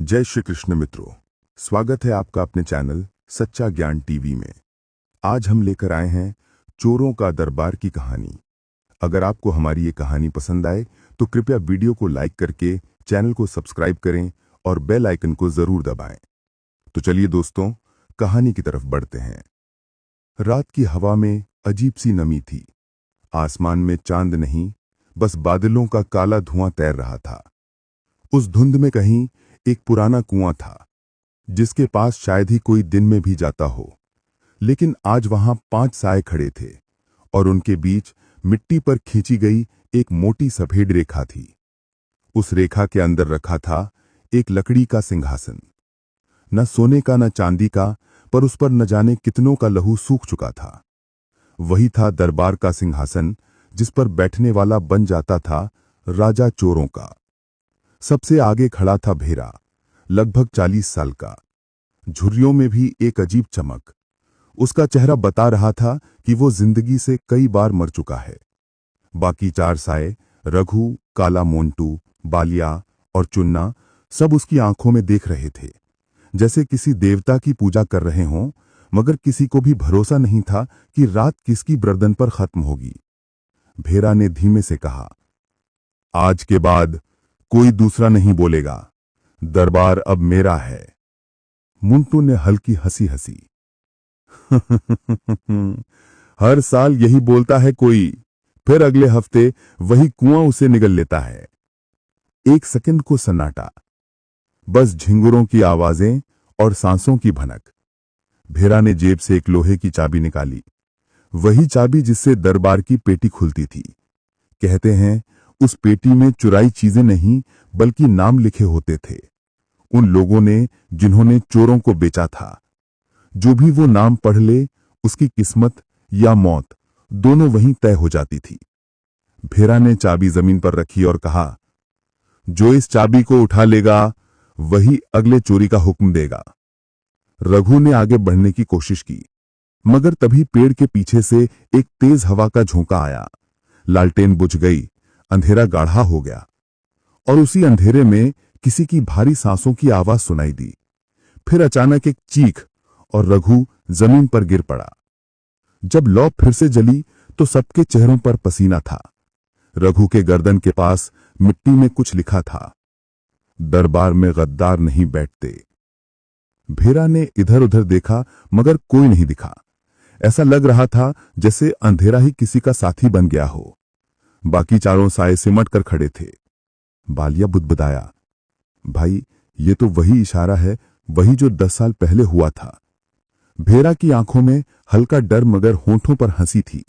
जय श्री कृष्ण मित्रों, स्वागत है आपका अपने चैनल सच्चा ज्ञान टीवी में। आज हम लेकर आए हैं चोरों का दरबार की कहानी। अगर आपको हमारी ये कहानी पसंद आए तो कृपया वीडियो को लाइक करके चैनल को सब्सक्राइब करें और बेल आइकन को जरूर दबाएं। तो चलिए दोस्तों, कहानी की तरफ बढ़ते हैं। रात की हवा में अजीब सी नमी थी। आसमान में चांद नहीं, बस बादलों का काला धुआं तैर रहा था। उस धुंध में कहीं एक पुराना कुआं था, जिसके पास शायद ही कोई दिन में भी जाता हो। लेकिन आज वहां 5 साए खड़े थे और उनके बीच मिट्टी पर खींची गई एक मोटी सफेद रेखा थी। उस रेखा के अंदर रखा था एक लकड़ी का सिंहासन, न सोने का न चांदी का, पर उस पर न जाने कितनों का लहू सूख चुका था। वही था दरबार का सिंहासन, जिस पर बैठने वाला बन जाता था राजा चोरों का। सबसे आगे खड़ा था भेरा, लगभग 40 साल का। झुर्रियों में भी एक अजीब चमक। उसका चेहरा बता रहा था कि वो जिंदगी से कई बार मर चुका है। बाकी 4 साए, रघु, काला मोंटू, बालिया और चुन्ना, सब उसकी आंखों में देख रहे थे, जैसे किसी देवता की पूजा कर रहे हों। मगर किसी को भी भरोसा नहीं था कि रात किसकी गर्दन पर खत्म होगी। भेरा ने धीमे से कहा, आज के बाद कोई दूसरा नहीं बोलेगा, दरबार अब मेरा है। मुंटू ने हल्की हंसी हंसी। हर साल यही बोलता है कोई, फिर अगले हफ्ते वही कुआं उसे निगल लेता है। एक सेकंड को सन्नाटा, बस झिंगुरों की आवाजें और सांसों की भनक। भेरा ने जेब से एक लोहे की चाबी निकाली, वही चाबी जिससे दरबार की पेटी खुलती थी। कहते हैं उस पेटी में चुराई चीजें नहीं, बल्कि नाम लिखे होते थे, उन लोगों ने जिन्होंने चोरों को बेचा था। जो भी वो नाम पढ़ ले, उसकी किस्मत या मौत दोनों वहीं तय हो जाती थी। भेरा ने चाबी जमीन पर रखी और कहा, जो इस चाबी को उठा लेगा वही अगले चोरी का हुक्म देगा। रघु ने आगे बढ़ने की कोशिश की, मगर तभी पेड़ के पीछे से एक तेज हवा का झोंका आया। लालटेन बुझ गई, अंधेरा गाढ़ा हो गया और उसी अंधेरे में किसी की भारी सांसों की आवाज सुनाई दी। फिर अचानक एक चीख और रघु जमीन पर गिर पड़ा। जब लौ फिर से जली तो सबके चेहरों पर पसीना था। रघु के गर्दन के पास मिट्टी में कुछ लिखा था, दरबार में गद्दार नहीं बैठते। भेरा ने इधर उधर देखा, मगर कोई नहीं दिखा। ऐसा लग रहा था जैसे अंधेरा ही किसी का साथी बन गया हो। बाकी चारों साए सिमट कर खड़े थे। बालिया बुदबुदाया, भाई ये तो वही इशारा है, वही जो 10 साल पहले हुआ था। भेरा की आंखों में हल्का डर मगर होंठों पर हंसी थी।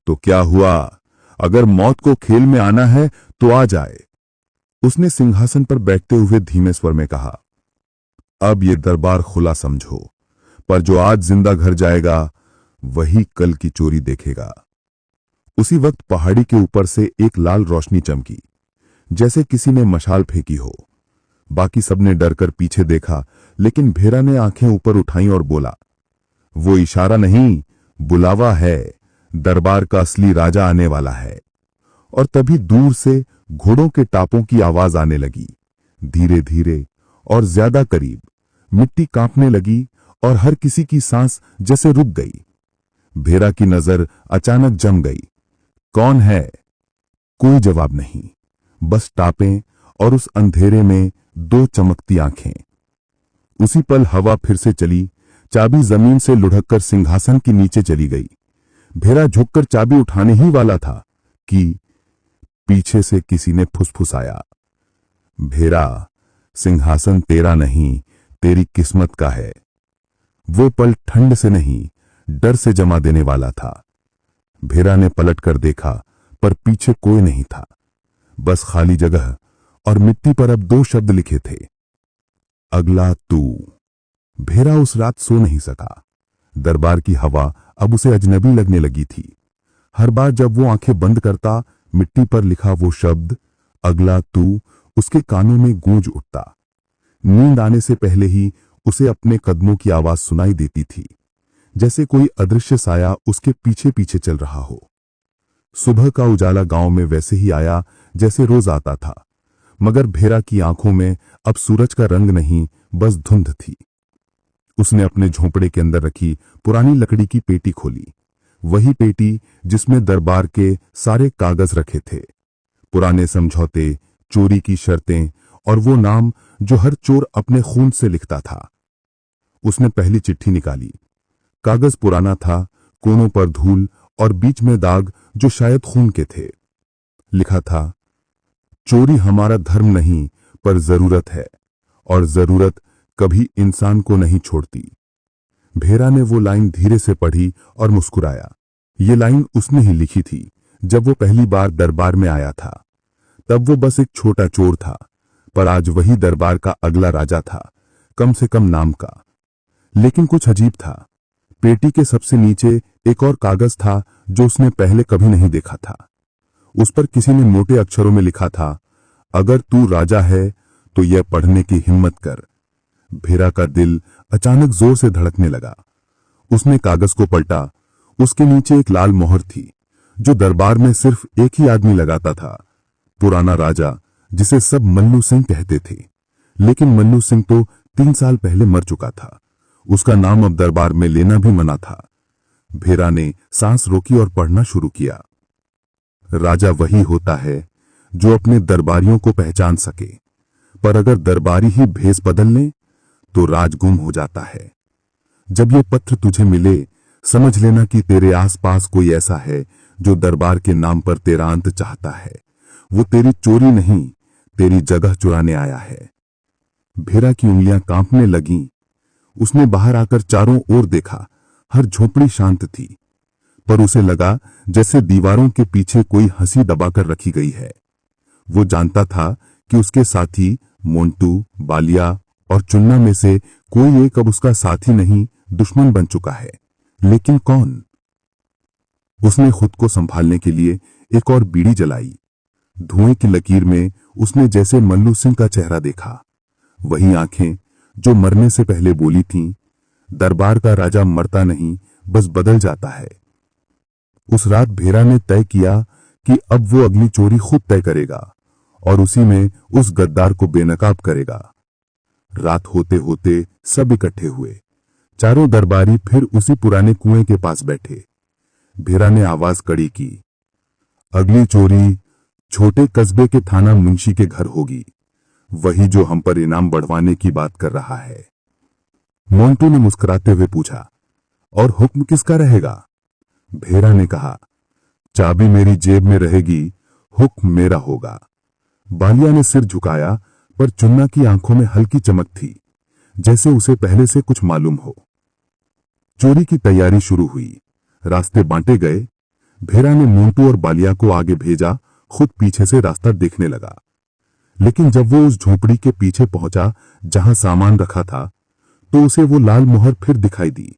तो क्या हुआ? अगर मौत को खेल में आना है तो आ जाए, उसने सिंहासन पर बैठते हुए धीमे स्वर में कहा। अब ये दरबार खुला समझो, पर जो आज जिंदा घर जाएगा वही कल की चोरी देखेगा। उसी वक्त पहाड़ी के ऊपर से एक लाल रोशनी चमकी, जैसे किसी ने मशाल फेंकी हो। बाकी सबने डरकर पीछे देखा, लेकिन भेरा ने आंखें ऊपर उठाई और बोला, वो इशारा नहीं, बुलावा है। दरबार का असली राजा आने वाला है। और तभी दूर से घोड़ों के टापों की आवाज आने लगी, धीरे धीरे और ज्यादा करीब। मिट्टी कांपने लगी और हर किसी की सांस जैसे रुक गई। भेरा की नजर अचानक जम गई। कौन है? कोई जवाब नहीं, बस टापें और उस अंधेरे में 2 चमकती आंखें। उसी पल हवा फिर से चली, चाबी जमीन से लुढ़ककर सिंहासन के नीचे चली गई। भेरा झुककर चाबी उठाने ही वाला था कि पीछे से किसी ने फुसफुसाया, भेरा, सिंहासन तेरा नहीं, तेरी किस्मत का है। वो पल ठंड से नहीं, डर से जमा देने वाला था। भेरा ने पलट कर देखा, पर पीछे कोई नहीं था, बस खाली जगह, और मिट्टी पर अब 2 शब्द लिखे थे, अगला तू। भेरा उस रात सो नहीं सका। दरबार की हवा अब उसे अजनबी लगने लगी थी। हर बार जब वो आंखें बंद करता, मिट्टी पर लिखा वो शब्द, अगला तू, उसके कानों में गूंज उठता। नींद आने से पहले ही उसे अपने कदमों की आवाज सुनाई देती थी, जैसे कोई अदृश्य साया उसके पीछे पीछे चल रहा हो। सुबह का उजाला गांव में वैसे ही आया जैसे रोज आता था, मगर भेरा की आंखों में अब सूरज का रंग नहीं, बस धुंध थी। उसने अपने झोंपड़े के अंदर रखी पुरानी लकड़ी की पेटी खोली, वही पेटी जिसमें दरबार के सारे कागज रखे थे, पुराने समझौते, चोरी की शर्तें और वो नाम जो हर चोर अपने खून से लिखता था। उसने पहली चिट्ठी निकाली। कागज पुराना था, कोनों पर धूल और बीच में दाग जो शायद खून के थे। लिखा था, चोरी हमारा धर्म नहीं पर जरूरत है, और जरूरत कभी इंसान को नहीं छोड़ती। भेरा ने वो लाइन धीरे से पढ़ी और मुस्कुराया। ये लाइन उसने ही लिखी थी जब वो पहली बार दरबार में आया था। तब वो बस एक छोटा चोर था, पर आज वही दरबार का अगला राजा था, कम से कम नाम का। लेकिन कुछ अजीब था। पेटी के सबसे नीचे एक और कागज था जो उसने पहले कभी नहीं देखा था। उस पर किसी ने मोटे अक्षरों में लिखा था, अगर तू राजा है तो यह पढ़ने की हिम्मत कर। भेरा का दिल अचानक जोर से धड़कने लगा। उसने कागज को पलटा। उसके नीचे एक लाल मोहर थी जो दरबार में सिर्फ एक ही आदमी लगाता था, पुराना राजा जिसे सब मल्लू सिंह कहते थे। लेकिन मल्लू सिंह तो 3 साल पहले मर चुका था। उसका नाम अब दरबार में लेना भी मना था। भेरा ने सांस रोकी और पढ़ना शुरू किया। राजा वही होता है जो अपने दरबारियों को पहचान सके, पर अगर दरबारी ही भेष बदल ले तो राज गुम हो जाता है। जब ये पत्र तुझे मिले, समझ लेना कि तेरे आसपास कोई ऐसा है जो दरबार के नाम पर तेरा अंत चाहता है। वो तेरी चोरी नहीं, तेरी जगह चुराने आया है। भेरा की उंगलियां कांपने लगीं। उसने बाहर आकर चारों ओर देखा। हर झोपड़ी शांत थी, पर उसे लगा जैसे दीवारों के पीछे कोई हंसी दबाकर रखी गई है। वो जानता था कि उसके साथी मोंटू, बालिया और चुन्ना में से कोई एक अब उसका साथी नहीं, दुश्मन बन चुका है। लेकिन कौन? उसने खुद को संभालने के लिए एक और बीड़ी जलाई। धुएं की लकीर में उसने जैसे मल्लू सिंह का चेहरा देखा। वही आंखें जो मरने से पहले बोली थीं, दरबार का राजा मरता नहीं, बस बदल जाता है। उस रात भेरा ने तय किया कि अब वो अगली चोरी खुद तय करेगा और उसी में उस गद्दार को बेनकाब करेगा। रात होते होते सब इकट्ठे हुए। चारों दरबारी फिर उसी पुराने कुएं के पास बैठे। भेरा ने आवाज कड़ी की, अगली चोरी छोटे कस्बे के थाना मुंशी के घर होगी, वही जो हम पर इनाम बढ़वाने की बात कर रहा है। मोंटू ने मुस्कुराते हुए पूछा, और हुक्म किसका रहेगा? भेरा ने कहा, चाबी मेरी जेब में रहेगी, हुक्म मेरा होगा। बालिया ने सिर झुकाया, पर चुन्ना की आंखों में हल्की चमक थी, जैसे उसे पहले से कुछ मालूम हो। चोरी की तैयारी शुरू हुई। रास्ते बांटे गए। भेरा ने मोंटू और बालिया को आगे भेजा, खुद पीछे से रास्ता देखने लगा। लेकिन जब वो उस झोपड़ी के पीछे पहुंचा जहां सामान रखा था, तो उसे वो लाल मोहर फिर दिखाई दी,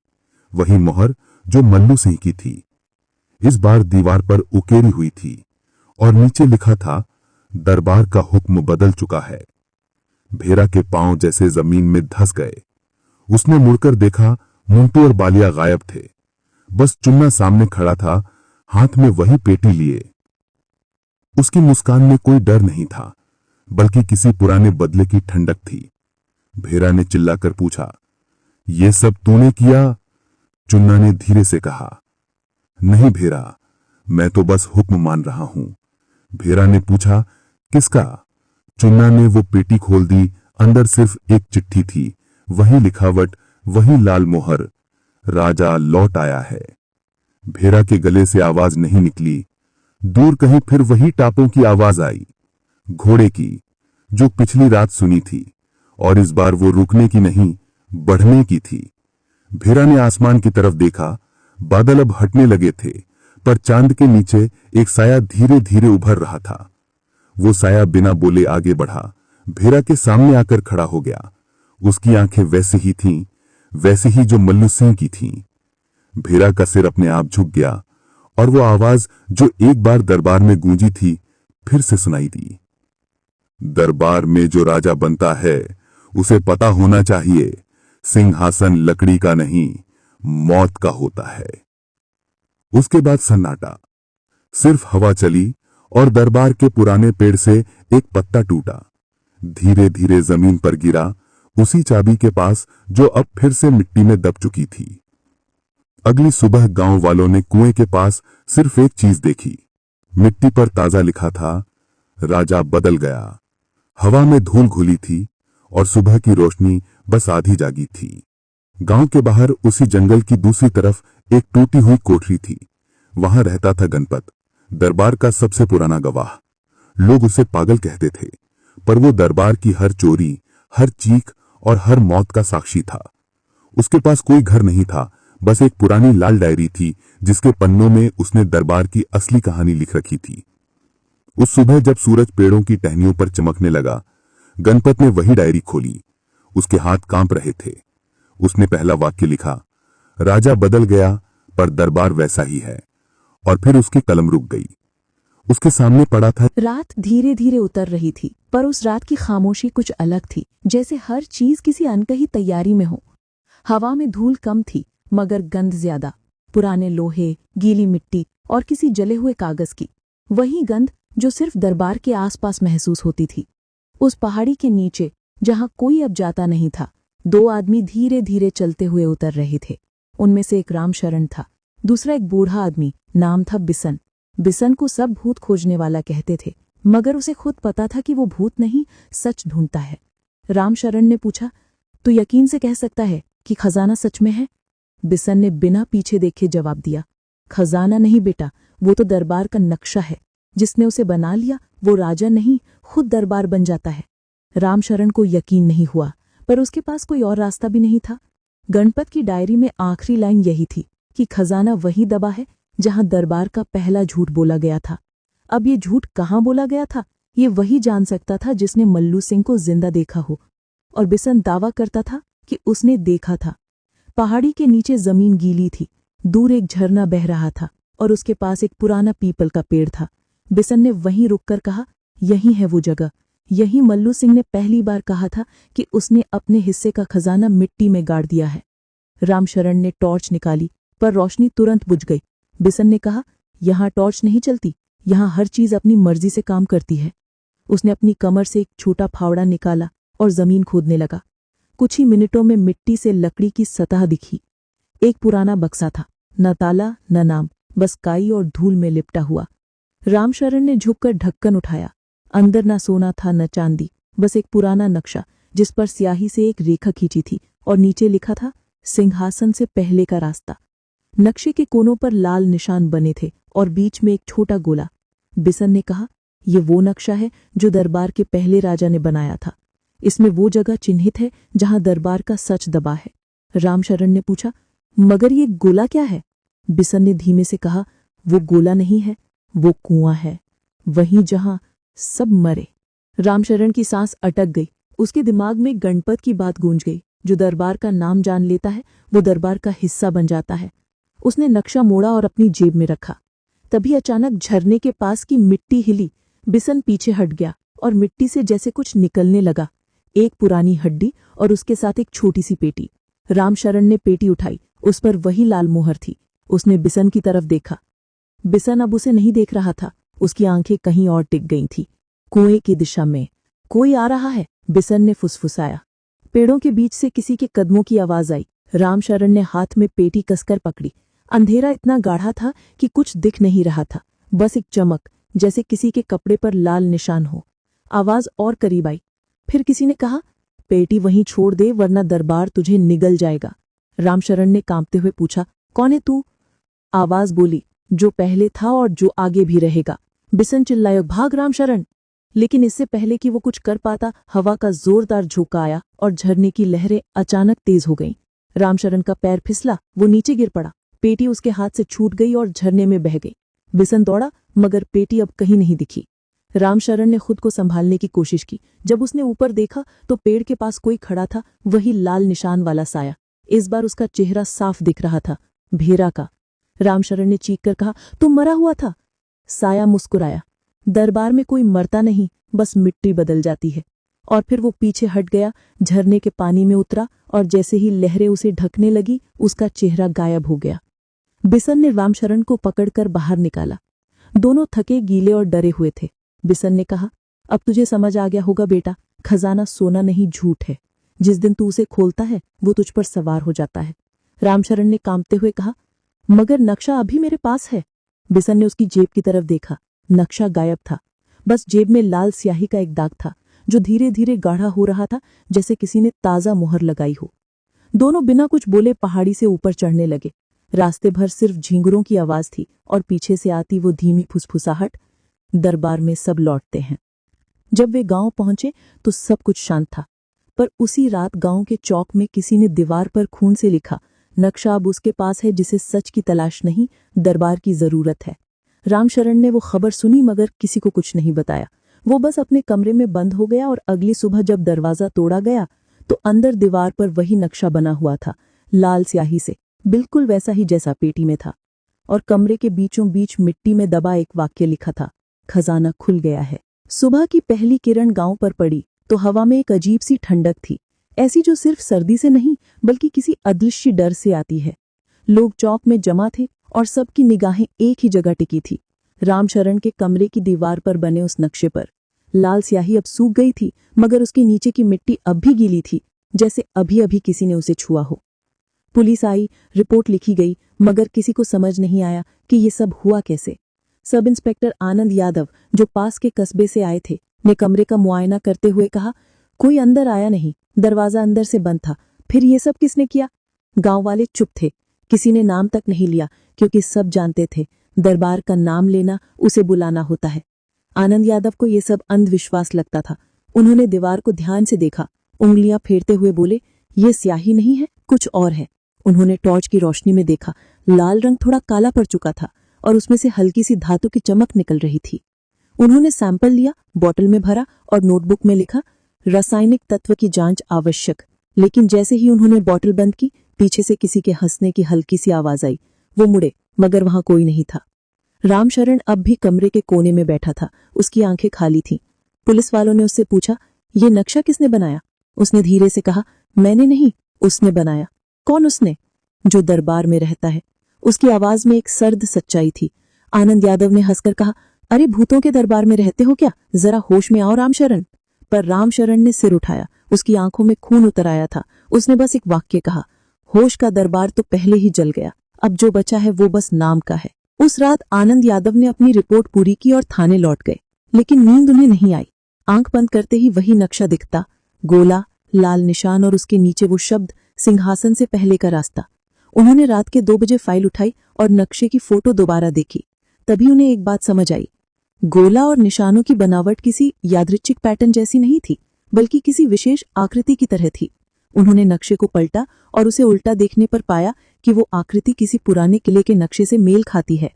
वही मोहर जो मल्लू सिंह की थी। इस बार दीवार पर उकेरी हुई थी और नीचे लिखा था, दरबार का हुक्म बदल चुका है। भेरा के पांव जैसे जमीन में धंस गए। उसने मुड़कर देखा, मोंटू और बालिया गायब थे। बस चुन्ना सामने खड़ा था, हाथ में वही पेटी लिए। उसकी मुस्कान में कोई डर नहीं था, बल्कि किसी पुराने बदले की ठंडक थी। भेरा ने चिल्लाकर पूछा, ये सब तूने किया? चुन्ना ने धीरे से कहा, नहीं भेरा, मैं तो बस हुक्म मान रहा हूं। भेरा ने पूछा, किसका? चुन्ना ने वो पेटी खोल दी। अंदर सिर्फ एक चिट्ठी थी, वही लिखावट, वही लाल मोहर, राजा लौट आया है। भेरा के गले से आवाज नहीं निकली। दूर कहीं फिर वही टापों की आवाज आई, घोड़े की, जो पिछली रात सुनी थी, और इस बार वो रुकने की नहीं, बढ़ने की थी। भेरा ने आसमान की तरफ देखा। बादल अब हटने लगे थे, पर चांद के नीचे एक साया धीरे धीरे उभर रहा था। वो साया बिना बोले आगे बढ़ा, भेरा के सामने आकर खड़ा हो गया। उसकी आंखें वैसी ही थीं, वैसी ही जो मल्लू सिंह की थीं। भेरा का सिर अपने आप झुक गया और वो आवाज जो एक बार दरबार में गूंजी थी, फिर से सुनाई दी। दरबार में जो राजा बनता है, उसे पता होना चाहिए, सिंहासन लकड़ी का नहीं, मौत का होता है। उसके बाद सन्नाटा। सिर्फ हवा चली और दरबार के पुराने पेड़ से एक पत्ता टूटा, धीरे धीरे जमीन पर गिरा, उसी चाबी के पास जो अब फिर से मिट्टी में दब चुकी थी। अगली सुबह गांव वालों ने कुएं के पास सिर्फ एक चीज देखी। मिट्टी पर ताजा लिखा था, राजा बदल गया। हवा में धूल घुली थी और सुबह की रोशनी बस आधी जागी थी। गांव के बाहर उसी जंगल की दूसरी तरफ एक टूटी हुई कोठरी थी। वहां रहता था गणपत, दरबार का सबसे पुराना गवाह। लोग उसे पागल कहते थे, पर वो दरबार की हर चोरी, हर चीख और हर मौत का साक्षी था। उसके पास कोई घर नहीं था, बस एक पुरानी लाल डायरी थी जिसके पन्नों में उसने दरबार की असली कहानी लिख रखी थी। उस सुबह जब सूरज पेड़ों की टहनियों पर चमकने लगा, गणपत ने वही डायरी खोली। उसके हाथ कांप रहे थे। उसने पहला वाक्य लिखा, राजा बदल गया पर दरबार वैसा ही है। और फिर उसकी कलम रुक गई। उसके सामने पड़ा था। रात धीरे धीरे उतर रही थी, पर उस रात की खामोशी कुछ अलग थी, जैसे हर चीज किसी अनकही तैयारी में हो। हवा में धूल कम थी, मगर गंध ज्यादा, पुराने लोहे, गीली मिट्टी और किसी जले हुए कागज की। वही गंध जो सिर्फ दरबार के आसपास महसूस होती थी। उस पहाड़ी के नीचे, जहां कोई अब जाता नहीं था, दो आदमी धीरे धीरे चलते हुए उतर रहे थे। उनमें से एक रामशरण था, दूसरा एक बूढ़ा आदमी, नाम था बिसन। बिसन को सब भूत खोजने वाला कहते थे, मगर उसे खुद पता था कि वो भूत नहीं, सच ढूंढता है। रामशरण ने पूछा, तू यकीन से कह सकता है कि खजाना सच में है? बिसन ने बिना पीछे देखे जवाब दिया, खजाना नहीं बेटा, वो तो दरबार का नक्शा है। जिसने उसे बना लिया वो राजा नहीं, खुद दरबार बन जाता है। रामशरण को यकीन नहीं हुआ, पर उसके पास कोई और रास्ता भी नहीं था। गणपत की डायरी में आखिरी लाइन यही थी कि खजाना वही दबा है जहां दरबार का पहला झूठ बोला गया था। अब ये झूठ कहाँ बोला गया था, ये वही जान सकता था जिसने मल्लू सिंह को जिंदा देखा हो। और बिसन दावा करता था कि उसने देखा था। पहाड़ी के नीचे जमीन गीली थी, दूर एक झरना बह रहा था और उसके पास एक पुराना पीपल का पेड़ था। बिसन ने वहीं रुककर कहा, यही है वो जगह। यही मल्लू सिंह ने पहली बार कहा था कि उसने अपने हिस्से का खजाना मिट्टी में गाड़ दिया है। रामशरण ने टॉर्च निकाली, पर रोशनी तुरंत बुझ गई। बिसन ने कहा, यहाँ टॉर्च नहीं चलती, यहाँ हर चीज अपनी मर्जी से काम करती है। उसने अपनी कमर से एक छोटा फावड़ा निकाला और जमीन खोदने लगा। कुछ ही मिनटों में मिट्टी से लकड़ी की सतह दिखी। एक पुराना बक्सा था, न ताला न नाम, बस काई और धूल में लिपटा हुआ। रामशरण ने झुककर ढक्कन उठाया। अंदर न सोना था न चांदी, बस एक पुराना नक्शा जिस पर स्याही से एक रेखा खींची थी और नीचे लिखा था, सिंहासन से पहले का रास्ता। नक्शे के कोनों पर लाल निशान बने थे और बीच में एक छोटा गोला। बिसन ने कहा, ये वो नक्शा है जो दरबार के पहले राजा ने बनाया था। इसमें वो जगह चिन्हित है जहां दरबार का सच दबा है। रामशरण ने पूछा, मगर ये गोला क्या है? बिसन ने धीमे से कहा, वो गोला नहीं है, वो कुआं है, वहीं जहां सब मरे। रामशरण की सांस अटक गई। उसके दिमाग में गणपत की बात गूंज गई, जो दरबार का नाम जान लेता है वो दरबार का हिस्सा बन जाता है। उसने नक्शा मोड़ा और अपनी जेब में रखा। तभी अचानक झरने के पास की मिट्टी हिली। बिसन पीछे हट गया और मिट्टी से जैसे कुछ निकलने लगा, एक पुरानी हड्डी और उसके साथ एक छोटी सी पेटी। रामशरण ने पेटी उठाई, उस पर वही लाल मोहर थी। उसने बिसन की तरफ देखा। बिसन अब उसे नहीं देख रहा था, उसकी आंखें कहीं और टिक गई थी, कुएं की दिशा में। कोई आ रहा है, बिसन ने फुसफुसाया। पेड़ों के बीच से किसी के कदमों की आवाज आई। रामशरण ने हाथ में पेटी कसकर पकड़ी। अंधेरा इतना गाढ़ा था कि कुछ दिख नहीं रहा था, बस एक चमक, जैसे किसी के कपड़े पर लाल निशान हो। आवाज और करीब आई। फिर किसी ने कहा, पेटी वहीं छोड़ दे वरना दरबार तुझे निगल जाएगा। रामशरण ने कांपते हुए पूछा, कौन है तू? आवाज बोली, जो पहले था और जो आगे भी रहेगा। बिसन चिल्लाया, भाग रामशरण! लेकिन इससे पहले कि वो कुछ कर पाता, हवा का जोरदार झोंका आया और झरने की लहरें अचानक तेज हो गईं। रामशरण का पैर फिसला, वो नीचे गिर पड़ा। पेटी उसके हाथ से छूट गई और झरने में बह गई। बिसन दौड़ा, मगर पेटी अब कहीं नहीं दिखी। रामशरण ने खुद को संभालने की कोशिश की। जब उसने ऊपर देखा तो पेड़ के पास कोई खड़ा था, वही लाल निशान वाला साया। इस बार उसका चेहरा साफ दिख रहा था, भेरा का। रामशरण ने चीख कर कहा, तुम मरा हुआ था? साया मुस्कुराया, दरबार में कोई मरता नहीं, बस मिट्टी बदल जाती है। और फिर वो पीछे हट गया, झरने के पानी में उतरा और जैसे ही लहरें उसे ढकने लगी, उसका चेहरा गायब हो गया। बिसन ने रामशरण को पकड़कर बाहर निकाला। दोनों थके, गीले और डरे हुए थे। बिशन ने कहा, अब तुझे समझ आ गया होगा बेटा, खजाना सोना नहीं झूठ है। जिस दिन तू उसे खोलता है वो तुझ पर सवार हो जाता है। रामशरण ने कांपते हुए कहा, मगर नक्शा अभी मेरे पास है। बिशन ने उसकी जेब की तरफ देखा। नक्शा गायब था। बस जेब में लाल स्याही का एक दाग था जो धीरे धीरे गाढ़ा हो रहा था, जैसे किसी ने ताजा मुहर लगाई हो। दोनों बिना कुछ बोले पहाड़ी से ऊपर चढ़ने लगे। रास्ते भर सिर्फ झींगुरों की आवाज थी और पीछे से आती वो धीमी फुसफुसाहट, दरबार में सब लौटते हैं। जब वे गांव पहुंचे तो सब कुछ शांत था, पर उसी रात गांव के चौक में किसी ने दीवार पर खून से लिखा, नक्शा अब उसके पास है जिसे सच की तलाश नहीं, दरबार की जरूरत है। रामशरण ने वो खबर सुनी मगर किसी को कुछ नहीं बताया। वो बस अपने कमरे में बंद हो गया और अगली सुबह जब दरवाजा तोड़ा गया तो अंदर दीवार पर वही नक्शा बना हुआ था, लाल स्याही से, बिल्कुल वैसा ही जैसा पेटी में था। और कमरे के बीचों बीच मिट्टी में दबा एक वाक्य लिखा था, खजाना खुल गया है। सुबह की पहली किरण गांव पर पड़ी तो हवा में एक अजीब सी ठंडक थी, ऐसी जो सिर्फ सर्दी से नहीं बल्कि किसी अदृश्य डर से आती है। लोग चौक में जमा थे और सबकी निगाहें एक ही जगह टिकी थी, रामशरण के कमरे की दीवार पर बने उस नक्शे पर। लाल स्याही अब सूख गई थी मगर उसके नीचे की मिट्टी अब भी गीली थी, जैसे अभी अभी किसी ने उसे छुआ हो। पुलिस आई, रिपोर्ट लिखी गई, मगर किसी को समझ नहीं आया कि ये सब हुआ कैसे। सब इंस्पेक्टर आनंद यादव, जो पास के कस्बे से आए थे, ने कमरे का मुआयना करते हुए कहा, कोई अंदर आया नहीं, दरवाजा अंदर से बंद था। फिर ये सब किसने किया? गांव वाले चुप थे, किसी ने नाम तक नहीं लिया, क्योंकि सब जानते थे दरबार का नाम लेना उसे बुलाना होता है। आनंद यादव को ये सब अंधविश्वास लगता था। उन्होंने दीवार को ध्यान से देखा, उंगलियां फेरते हुए बोले, ये स्याही नहीं है, कुछ और है। उन्होंने टॉर्च की रोशनी में देखा, लाल रंग थोड़ा काला पड़ चुका था और उसमें से हल्की सी धातु की चमक निकल रही थी। उन्होंने सैंपल लिया, बोतल में भरा और नोटबुक में लिखा, रासायनिक तत्व की जांच आवश्यक। लेकिन जैसे ही उन्होंने बोतल बंद की, पीछे से किसी के हंसने की हल्की सी आवाज आई। वो मुड़े, मगर वहां कोई नहीं था। रामशरण अब भी कमरे के कोने में बैठा था, उसकी आंखें खाली थीं। पुलिस वालों ने उससे पूछा, ये नक्शा किसने बनाया? उसने धीरे से कहा, मैंने नहीं, उसने बनाया। कौन उसने? जो दरबार में रहता है। उसकी आवाज में एक सर्द सच्चाई थी। आनंद यादव ने हंसकर कहा, अरे भूतों के दरबार में रहते हो क्या? जरा होश में आओ रामशरण। पर रामशरण ने सिर उठाया, उसकी आंखों में खून उतर आया था। उसने बस एक वाक्य कहा, होश का दरबार तो पहले ही जल गया, अब जो बचा है वो बस नाम का है। उस रात आनंद यादव ने अपनी रिपोर्ट पूरी की और थाने लौट गए, लेकिन नींद उन्हें नहीं आई। आंख बंद करते ही वही नक्शा दिखता, गोला, लाल निशान और उसके नीचे वो शब्द, सिंहासन से पहले का रास्ता। उन्होंने रात के 2 बजे फाइल उठाई और नक्शे की फोटो दोबारा देखी। तभी उन्हें एक बात समझ आई, गोला और निशानों की बनावट किसी यादृच्छिक पैटर्न जैसी नहीं थी, बल्कि किसी विशेष आकृति की तरह थी। उन्होंने नक्शे को पलटा और उसे उल्टा देखने पर पाया कि वो आकृति किसी पुराने किले के नक्शे से मेल खाती है।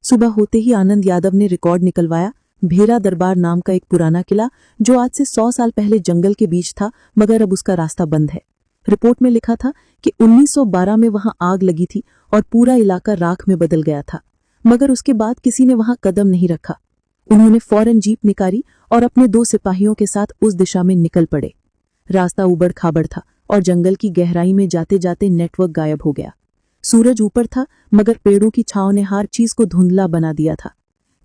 सुबह होते ही आनंद यादव ने रिकॉर्ड निकलवाया, भेरा दरबार नाम का एक पुराना किला जो आज से 100 साल पहले जंगल के बीच था, मगर अब उसका रास्ता बंद है। रिपोर्ट में लिखा था कि 1912 में वहां आग लगी थी और पूरा इलाका राख में बदल गया था, मगर उसके बाद किसी ने वहां कदम नहीं रखा। उन्होंने फौरन जीप निकाली और अपने 2 सिपाहियों के साथ उस दिशा में निकल पड़े। रास्ता उबड़ खाबड़ था और जंगल की गहराई में जाते जाते नेटवर्क गायब हो गया। सूरज ऊपर था, मगर पेड़ों की छांव ने हर चीज को धुंधला बना दिया था।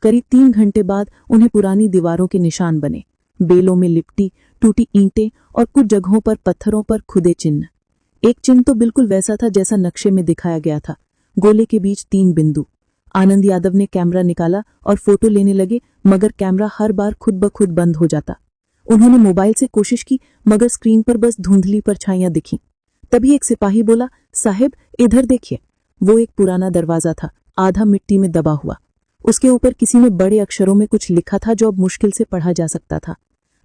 करीब 3 घंटे बाद उन्हें पुरानी दीवारों के निशान बने, बेलों में लिपटी टूटी ईंटें और कुछ जगहों पर पत्थरों पर खुदे चिन्ह। एक चिन्ह तो बिल्कुल वैसा था जैसा नक्शे में दिखाया गया था, गोले के बीच 3 बिंदु। आनंद यादव ने कैमरा निकाला और फोटो लेने लगे, मगर कैमरा हर बार खुद ब खुद बंद हो जाता। उन्होंने मोबाइल से कोशिश की, मगर स्क्रीन पर बस धुंधली परछाइयां दिखीं। तभी एक सिपाही बोला, साहिब इधर देखिए। वो एक पुराना दरवाजा था, आधा मिट्टी में दबा हुआ। उसके ऊपर किसी ने बड़े अक्षरों में कुछ लिखा था जो अब मुश्किल से पढ़ा जा सकता था।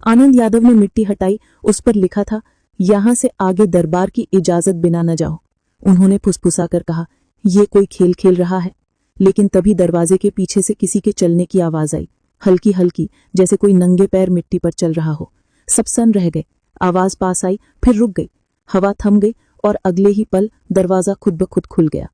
आनंद यादव ने मिट्टी हटाई, उस पर लिखा था, यहां से आगे दरबार की इजाजत बिना न जाओ। उन्होंने फुसफुसाकर कहा, ये कोई खेल खेल रहा है। लेकिन तभी दरवाजे के पीछे से किसी के चलने की आवाज आई, हल्की हल्की, जैसे कोई नंगे पैर मिट्टी पर चल रहा हो। सब सन्न रह गए। आवाज पास आई, फिर रुक गई। हवा थम गई और अगले ही पल दरवाजा खुद ब खुद खुल गया।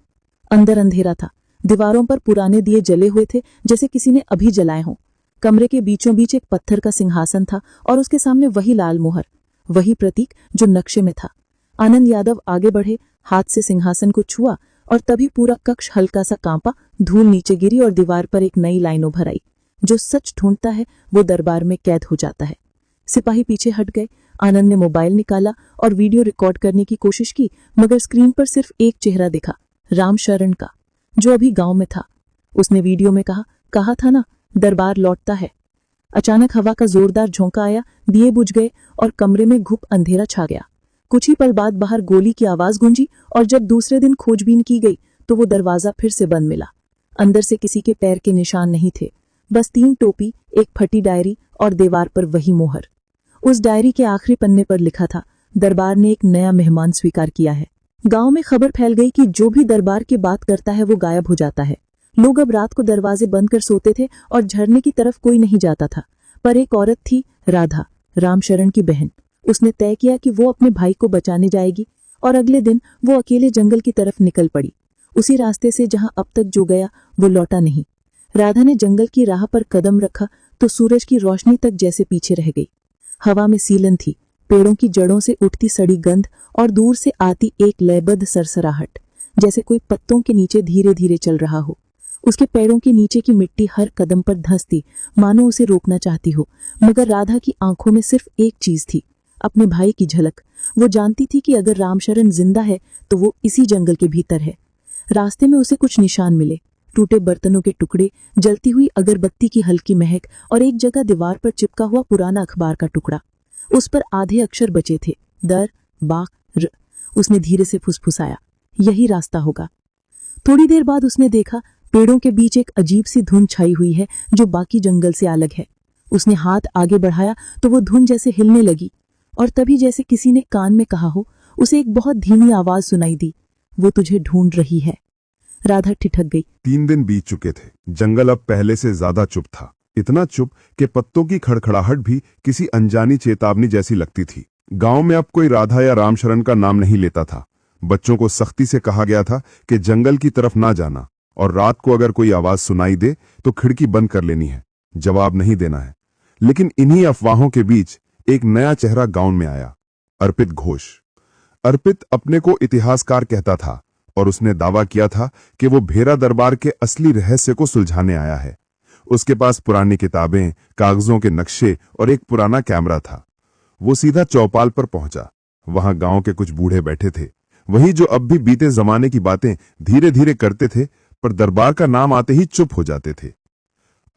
अंदर अंधेरा था, दीवारों पर पुराने दिए जले हुए थे जैसे किसी ने अभी जलाए हों। कमरे के बीचों बीच एक पत्थर का सिंहासन था और उसके सामने वही लाल मोहर, वही प्रतीक जो नक्शे में था। आनंद यादव आगे बढ़े, हाथ से सिंहासन को छुआ, और तभी पूरा कक्ष हल्का सा कांपा, धूल नीचे गिरी और दीवार पर एक नई लाइन उभर आई, जो सच ढूंढता है वो दरबार में कैद हो जाता है। सिपाही पीछे हट गए। आनंद ने मोबाइल निकाला और वीडियो रिकॉर्ड करने की कोशिश की, मगर स्क्रीन पर सिर्फ एक चेहरा दिखा, रामशरण का, जो अभी गांव में था। उसने वीडियो में कहा था ना, दरबार लौटता है। अचानक हवा का जोरदार झोंका आया, दिए बुझ गए और कमरे में घुप अंधेरा छा गया। कुछ ही पल बाद बाहर गोली की आवाज गूंजी और जब दूसरे दिन खोजबीन की गई तो वो दरवाजा फिर से बंद मिला। अंदर से किसी के पैर के निशान नहीं थे, बस 3 टोपी, एक फटी डायरी और दीवार पर वही मोहर। उस डायरी के आखिरी पन्ने पर लिखा था, दरबार ने एक नया मेहमान स्वीकार किया है। गांव में खबर फैल गई कि जो भी दरबार की बात करता है वो गायब हो जाता है। लोग अब रात को दरवाजे बंद कर सोते थे और झरने की तरफ कोई नहीं जाता था। पर एक औरत थी, राधा, रामशरण की बहन। उसने तय किया कि वो अपने भाई को बचाने जाएगी और अगले दिन वो अकेले जंगल की तरफ निकल पड़ी, उसी रास्ते से जहां अब तक जो गया वो लौटा नहीं। राधा ने जंगल की राह पर कदम रखा तो सूरज की रोशनी तक जैसे पीछे रह गई। हवा में सीलन थी, पेड़ों की जड़ों से उठती सड़ी गंध और दूर से आती एक लयबद्ध सरसराहट, जैसे कोई पत्तों के नीचे धीरे धीरे चल रहा हो। उसके पैरों के नीचे की मिट्टी हर कदम पर धंसती, मानो उसे रोकना चाहती हो, मगर राधा की आंखों में सिर्फ एक चीज थी, अपने भाई की झलक। वो जानती थी कि अगर रामशरण जिंदा है तो वो इसी जंगल के भीतर है। रास्ते में उसे कुछ निशान मिले, टूटे बर्तनों के टुकड़े, जलती हुई अगरबत्ती की हल्की महक और एक जगह दीवार पर चिपका हुआ पुराना अखबार का टुकड़ा। उस पर आधे अक्षर बचे थे, दर बा र। उसने धीरे से फुसफुसाया, यही रास्ता होगा। थोड़ी देर बाद उसने देखा, पेड़ों के बीच एक अजीब सी धुन छाई हुई है जो बाकी जंगल से अलग है। उसने हाथ आगे बढ़ाया तो वो धुन जैसे हिलने लगी और तभी जैसे किसी ने कान में कहा हो, उसे एक बहुत धीमी आवाज सुनाई दी, वो तुझे ढूंढ रही है। राधा ठिठक गई। 3 दिन बीत चुके थे। जंगल अब पहले से ज्यादा चुप था, इतना चुप कि पत्तों की खड़खड़ाहट भी किसी अनजानी चेतावनी जैसी लगती थी। गांव में अब कोई राधा या रामशरण का नाम नहीं लेता था। बच्चों को सख्ती से कहा गया था कि जंगल की तरफ ना जाना और रात को अगर कोई आवाज सुनाई दे तो खिड़की बंद कर लेनी है, जवाब नहीं देना है। लेकिन इन्हीं अफवाहों के बीच एक नया चेहरा गांव में आया, अर्पित घोष। अर्पित अपने को इतिहासकार कहता था और उसने दावा किया था कि वो भेरा दरबार के असली रहस्य को सुलझाने आया है। उसके पास पुरानी किताबें, कागजों के नक्शे और एक पुराना कैमरा था। वो सीधा चौपाल पर पहुंचा। वहां गांव के कुछ बूढ़े बैठे थे, वही जो अब भी बीते जमाने की बातें धीरे धीरे करते थे, पर दरबार का नाम आते ही चुप हो जाते थे।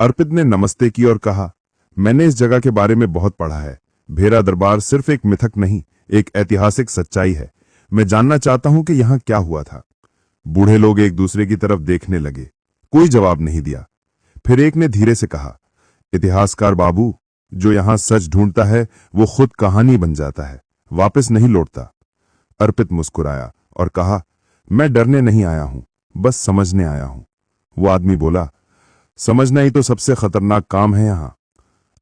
अर्पित ने नमस्ते की और कहा, मैंने इस जगह के बारे में बहुत पढ़ा है। भेरा दरबार सिर्फ एक मिथक नहीं, एक ऐतिहासिक सच्चाई है। मैं जानना चाहता हूं कि यहां क्या हुआ था। बूढ़े लोग एक दूसरे की तरफ देखने लगे, कोई जवाब नहीं दिया। फिर एक ने धीरे से कहा, इतिहासकार बाबू, जो यहां सच ढूंढता है वो खुद कहानी बन जाता है, वापस नहीं लौटता। अर्पित मुस्कुराया और कहा, मैं डरने नहीं आया हूं, बस समझने आया हूं। वो आदमी बोला, समझना ही तो सबसे खतरनाक काम है यहां।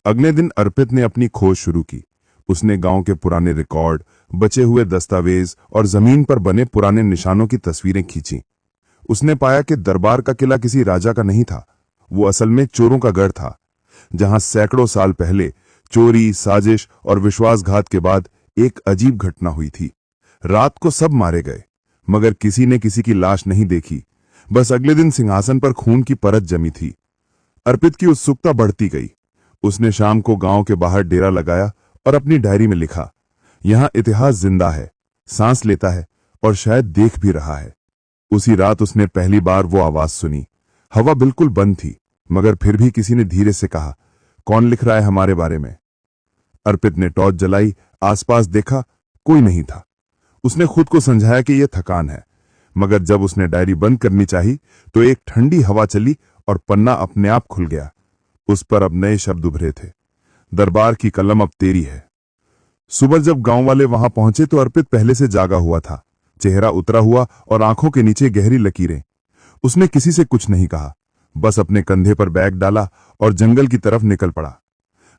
अगले दिन अर्पित ने अपनी खोज शुरू की। उसने गांव के पुराने रिकॉर्ड, बचे हुए दस्तावेज और जमीन पर बने पुराने निशानों की तस्वीरें खींची। उसने पाया कि दरबार का किला किसी राजा का नहीं था, वो असल में चोरों का गढ़ था, जहां सैकड़ों साल पहले चोरी, साजिश और विश्वासघात के बाद एक अजीब घटना हुई थी। रात को सब मारे गए, मगर किसी ने किसी की लाश नहीं देखी। बस अगले दिन सिंहासन पर खून की परत जमी थी। अर्पित की उत्सुकता बढ़ती गई। उसने शाम को गांव के बाहर डेरा लगाया और अपनी डायरी में लिखा, यहां इतिहास जिंदा है, सांस लेता है और शायद देख भी रहा है। उसी रात उसने पहली बार वो आवाज सुनी। हवा बिल्कुल बंद थी, मगर फिर भी किसी ने धीरे से कहा, कौन लिख रहा है हमारे बारे में? अर्पित ने टॉर्च जलाई, आसपास देखा, कोई नहीं था। उसने खुद को समझाया कि यह थकान है, मगर जब उसने डायरी बंद करनी चाही तो एक ठंडी हवा चली और पन्ना अपने आप खुल गया। उस पर अब नए शब्द उभरे थे, दरबार की कलम अब तेरी है। सुबह जब गांव वाले वहां पहुंचे तो अर्पित पहले से जागा हुआ था, चेहरा उतरा हुआ और आंखों के नीचे गहरी लकीरें। उसने किसी से कुछ नहीं कहा, बस अपने कंधे पर बैग डाला और जंगल की तरफ निकल पड़ा।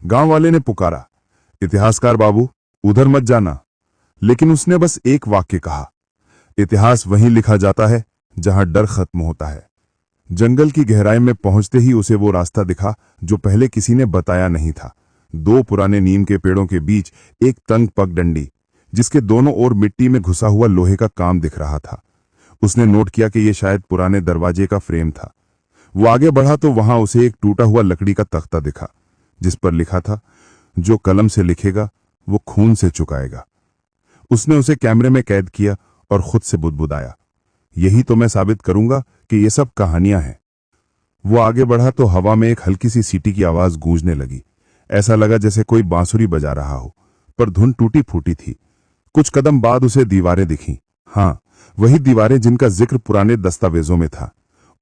गांव वाले ने पुकारा, इतिहासकार बाबू, उधर मत जाना। लेकिन उसने बस एक वाक्य कहा, इतिहास वहीं लिखा जाता है जहां डर खत्म होता है। जंगल की गहराई में पहुंचते ही उसे वो रास्ता दिखा जो पहले किसी ने बताया नहीं था। 2 पुराने नीम के पेड़ों के बीच एक तंग पगडंडी, जिसके दोनों ओर मिट्टी में घुसा हुआ लोहे का काम दिख रहा था। उसने नोट किया कि यह शायद पुराने दरवाजे का फ्रेम था। वो आगे बढ़ा तो वहां उसे एक टूटा हुआ लकड़ी का तख्ता दिखा, जिस पर लिखा था, जो कलम से लिखेगा वो खून से चुकाएगा। उसने उसे कैमरे में कैद किया और खुद से बुदबुदाया, यही तो मैं साबित करूंगा कि ये सब कहानियां हैं। वो आगे बढ़ा तो हवा में एक हल्की सी सीटी की आवाज गूंजने लगी। ऐसा लगा जैसे कोई बांसुरी बजा रहा हो, पर धुन टूटी फूटी थी। कुछ कदम बाद उसे दीवारें दिखीं। हाँ, वही दीवारें जिनका जिक्र पुराने दस्तावेजों में था।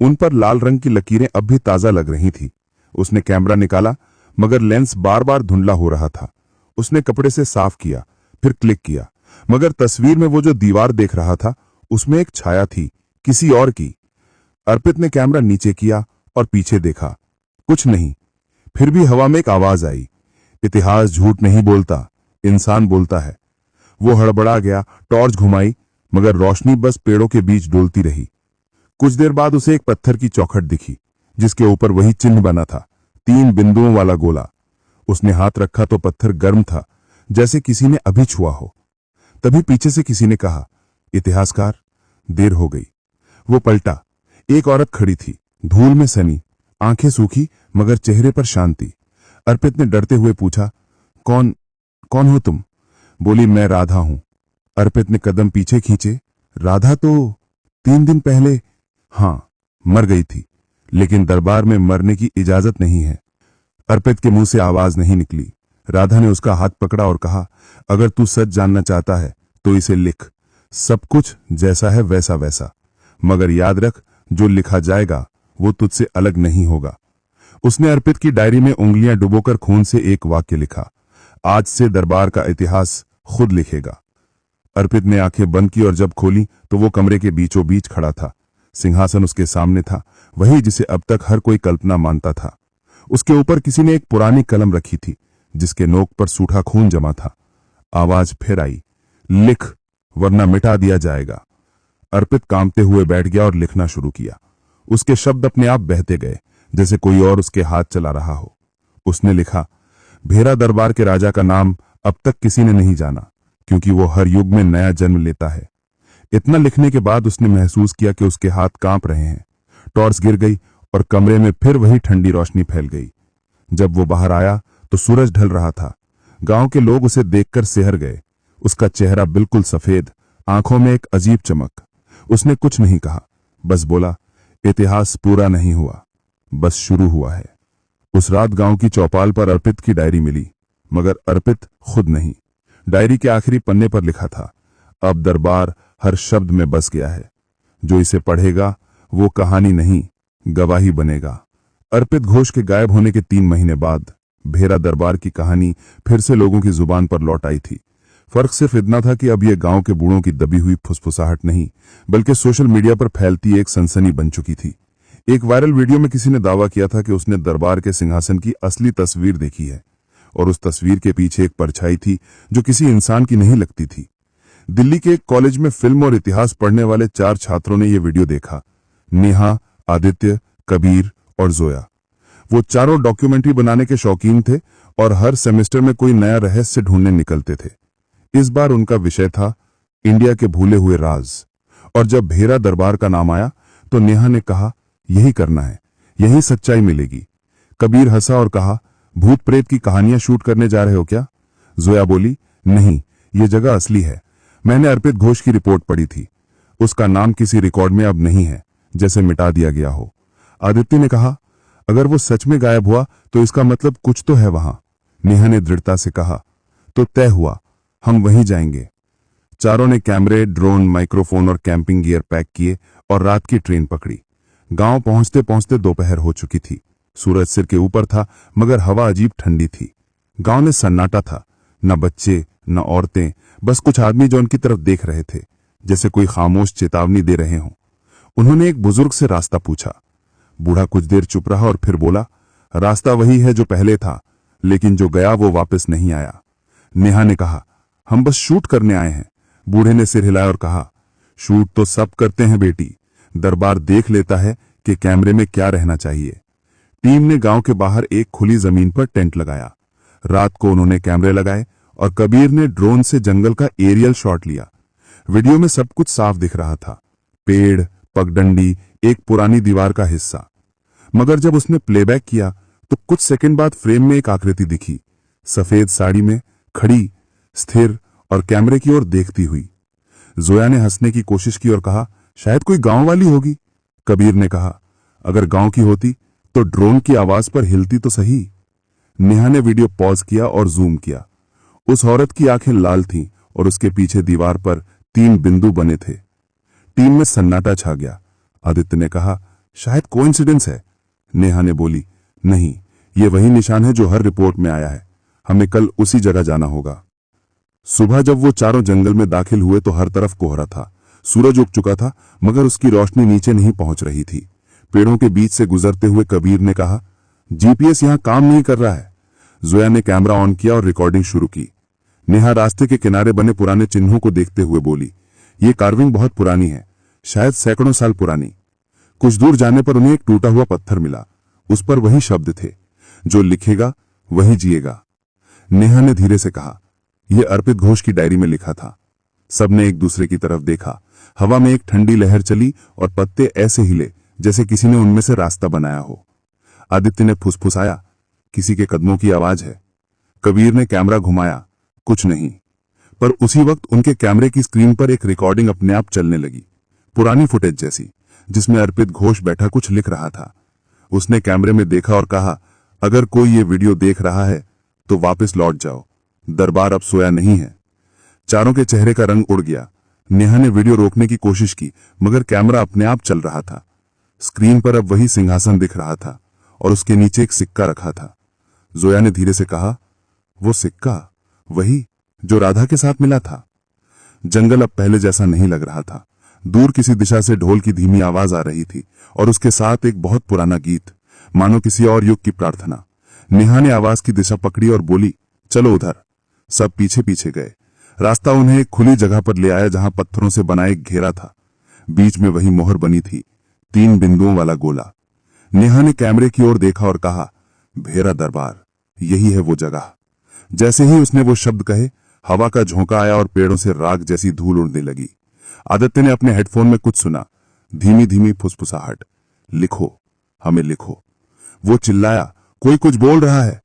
उन पर लाल रंग की लकीरें अब भी ताजा लग रही थी। उसने कैमरा निकाला, मगर लेंस बार बार धुंधला हो रहा था। उसने कपड़े से साफ किया, फिर क्लिक किया, मगर तस्वीर में वो जो दीवार देख रहा था उसमें एक छाया थी, किसी और की। अर्पित ने कैमरा नीचे किया और पीछे देखा, कुछ नहीं। फिर भी हवा में एक आवाज आई, इतिहास झूठ नहीं बोलता, इंसान बोलता है। वो हड़बड़ा गया, टॉर्च घुमाई, मगर रोशनी बस पेड़ों के बीच डोलती रही। कुछ देर बाद उसे एक पत्थर की चौखट दिखी, जिसके ऊपर वही चिन्ह बना था, 3 बिंदुओं वाला गोला। उसने हाथ रखा तो पत्थर गर्म था, जैसे किसी ने अभी छुआ हो। तभी पीछे से किसी ने कहा, इतिहासकार, देर हो गई। वो पलटा। एक औरत खड़ी थी, धूल में सनी, आंखें सूखी मगर चेहरे पर शांति। अर्पित ने डरते हुए पूछा, कौन कौन हो तुम? बोली, मैं राधा हूं। अर्पित ने कदम पीछे खींचे। राधा तो 3 दिन पहले, हां, मर गई थी, लेकिन दरबार में मरने की इजाजत नहीं है। अर्पित के मुंह से आवाज नहीं निकली। राधा ने उसका हाथ पकड़ा और कहा, अगर तू सच जानना चाहता है तो इसे लिख, सब कुछ जैसा है वैसा वैसा, मगर याद रख, जो लिखा जाएगा वो तुझसे अलग नहीं होगा। उसने अर्पित की डायरी में उंगलियां डुबोकर खून से एक वाक्य लिखा, आज से दरबार का इतिहास खुद लिखेगा। अर्पित ने आंखें बंद की और जब खोली तो वो कमरे के बीचों बीच खड़ा था। सिंहासन उसके सामने था, वही जिसे अब तक हर कोई कल्पना मानता था। उसके ऊपर किसी ने एक पुरानी कलम रखी थी, जिसके नोक पर सूखा खून जमा था। आवाज फिर आई, लिख, वरना मिटा दिया जाएगा। अर्पित कांपते हुए बैठ गया और लिखना शुरू किया। उसके शब्द अपने आप बहते गए, जैसे कोई और उसके हाथ चला रहा हो। उसने लिखा, भेरा दरबार के राजा का नाम अब तक किसी ने नहीं जाना, क्योंकि वो हर युग में नया जन्म लेता है। इतना लिखने के बाद उसने महसूस किया कि उसके हाथ कांप रहे हैं। टॉर्च गिर गई और कमरे में फिर वही ठंडी रोशनी फैल गई। जब वो बाहर आया तो सूरज ढल रहा था। गांव के लोग उसे देखकर सिहर गए। उसका चेहरा बिल्कुल सफेद, आंखों में एक अजीब चमक। उसने कुछ नहीं कहा, बस बोला, इतिहास पूरा नहीं हुआ, बस शुरू हुआ है। उस रात गांव की चौपाल पर अर्पित की डायरी मिली, मगर अर्पित खुद नहीं। डायरी के आखिरी पन्ने पर लिखा था, अब दरबार हर शब्द में बस गया है, जो इसे पढ़ेगा वो कहानी नहीं, गवाही बनेगा। अर्पित घोष के गायब होने के 3 महीने बाद भेरा दरबार की कहानी फिर से लोगों की जुबान पर लौट आई थी। फर्क सिर्फ इतना था कि अब यह गांव के बूढ़ों की दबी हुई फुसफुसाहट नहीं, बल्कि सोशल मीडिया पर फैलती एक सनसनी बन चुकी थी। एक वायरल वीडियो में किसी ने दावा किया था कि उसने दरबार के सिंहासन की असली तस्वीर देखी है, और उस तस्वीर के पीछे एक परछाई थी जो किसी इंसान की नहीं लगती थी। दिल्ली के एक कॉलेज में फिल्म और इतिहास पढ़ने वाले 4 छात्रों ने यह वीडियो देखा, नेहा, आदित्य, कबीर और जोया। वो चारों डॉक्यूमेंट्री बनाने के शौकीन थे और हर सेमेस्टर में कोई नया रहस्य ढूंढने निकलते थे। इस बार उनका विषय था इंडिया के भूले हुए राज। और जब भेरा दरबार का नाम आया तो नेहा ने कहा, यही करना है, यही सच्चाई मिलेगी। कबीर हंसा और कहा, भूत प्रेत की कहानियां शूट करने जा रहे हो क्या? जोया बोली, नहीं, ये जगह असली है। मैंने अर्पित घोष की रिपोर्ट पढ़ी थी, उसका नाम किसी रिकॉर्ड में अब नहीं है, जैसे मिटा दिया गया हो। आदित्य ने कहा, अगर वो सच में गायब हुआ तो इसका मतलब कुछ तो है वहां। नेहा ने दृढ़ता से कहा, तो तय हुआ, हम वहीं जाएंगे। चारों ने कैमरे, ड्रोन, माइक्रोफोन और कैंपिंग गियर पैक किए और रात की ट्रेन पकड़ी। गांव पहुंचते पहुंचते दोपहर हो चुकी थी। सूरज सिर के ऊपर था, मगर हवा अजीब ठंडी थी। गांव में सन्नाटा था, न बच्चे न औरतें, बस कुछ आदमी जो उनकी तरफ देख रहे थे, जैसे कोई खामोश चेतावनी दे रहे हों। उन्होंने एक बुजुर्ग से रास्ता पूछा। बूढ़ा कुछ देर चुप रहा और फिर बोला, रास्ता वही है जो पहले था, लेकिन जो गया वो वापस नहीं आया। नेहा ने कहा, हम बस शूट करने आए हैं। बूढ़े ने सिर हिलाया और कहा, शूट तो सब करते हैं बेटी, दरबार देख लेता है कि कैमरे में क्या रहना चाहिए। टीम ने गांव के बाहर एक खुली जमीन पर टेंट लगाया। रात को उन्होंने कैमरे लगाए और कबीर ने ड्रोन से जंगल का एरियल शॉट लिया। वीडियो में सब कुछ साफ दिख रहा था, पेड़, पगडंडी, एक पुरानी दीवार का हिस्सा। मगर जब उसने प्लेबैक किया तो कुछ सेकंड बाद फ्रेम में एक आकृति दिखी, सफेद साड़ी में, खड़ी, स्थिर और कैमरे की ओर देखती हुई। जोया ने हंसने की कोशिश की और कहा, शायद कोई गांव वाली होगी। कबीर ने कहा, अगर गांव की होती तो ड्रोन की आवाज पर हिलती तो सही। नेहा ने वीडियो पॉज किया और जूम किया। उस औरत की आंखें लाल थीं और उसके पीछे दीवार पर 3 बिंदु बने थे। टीम में सन्नाटा छा गया। आदित्य ने कहा, शायद कोइंसिडेंस है। नेहा ने बोली, नहीं, ये वही निशान है जो हर रिपोर्ट में आया है। हमें कल उसी जगह जाना होगा। सुबह जब वो चारों जंगल में दाखिल हुए तो हर तरफ कोहरा था। सूरज उग चुका था मगर उसकी रोशनी नीचे नहीं पहुंच रही थी। पेड़ों के बीच से गुजरते हुए कबीर ने कहा, जीपीएस यहां काम नहीं कर रहा है। जोया ने कैमरा ऑन किया और रिकॉर्डिंग शुरू की। नेहा रास्ते के किनारे बने पुराने चिन्हों को देखते हुए बोली, ये कार्विंग बहुत पुरानी है, शायद सैकड़ों साल पुरानी। कुछ दूर जाने पर उन्हें एक टूटा हुआ पत्थर मिला। उस पर वही शब्द थे, जो लिखेगा वही जिएगा। नेहा ने धीरे से कहा, यह अर्पित घोष की डायरी में लिखा था। सबने एक दूसरे की तरफ देखा। हवा में एक ठंडी लहर चली और पत्ते ऐसे हिले जैसे किसी ने उनमें से रास्ता बनाया हो। आदित्य ने फुसफुसाया, किसी के कदमों की आवाज है। कबीर ने कैमरा घुमाया, कुछ नहीं। पर उसी वक्त उनके कैमरे की स्क्रीन पर एक रिकॉर्डिंग अपने आप चलने लगी, पुरानी फुटेज जैसी, जिसमें अर्पित घोष बैठा कुछ लिख रहा था। उसने कैमरे में देखा और कहा, अगर कोई ये वीडियो देख रहा है तो वापस लौट जाओ, दरबार अब सोया नहीं है। चारों के चेहरे का रंग उड़ गया। नेहा ने वीडियो रोकने की कोशिश की मगर कैमरा अपने आप चल रहा था। स्क्रीन पर अब वही सिंहासन दिख रहा था और उसके नीचे एक सिक्का रखा था। जोया ने धीरे से कहा, वो सिक्का वही जो राधा के साथ मिला था। जंगल अब पहले जैसा नहीं लग रहा था। दूर किसी दिशा से ढोल की धीमी आवाज आ रही थी और उसके साथ एक बहुत पुराना गीत, मानो किसी और युग की प्रार्थना। नेहा ने आवाज की दिशा पकड़ी और बोली, चलो उधर। सब पीछे पीछे गए। रास्ता उन्हें एक खुली जगह पर ले आया जहां पत्थरों से बना एक घेरा था। बीच में वही मोहर बनी थी, 3 बिंदुओं वाला गोला। नेहा ने कैमरे की ओर देखा और कहा, भेरा दरबार, यही है वो जगह। जैसे ही उसने वो शब्द कहे, हवा का झोंका आया और पेड़ों से राख जैसी धूल उड़ने लगी। आदित्य ने अपने हेडफोन में कुछ सुना, धीमी धीमी फुसफुसाहट, लिखो, हमें लिखो। वो चिल्लाया, कोई कुछ बोल रहा है।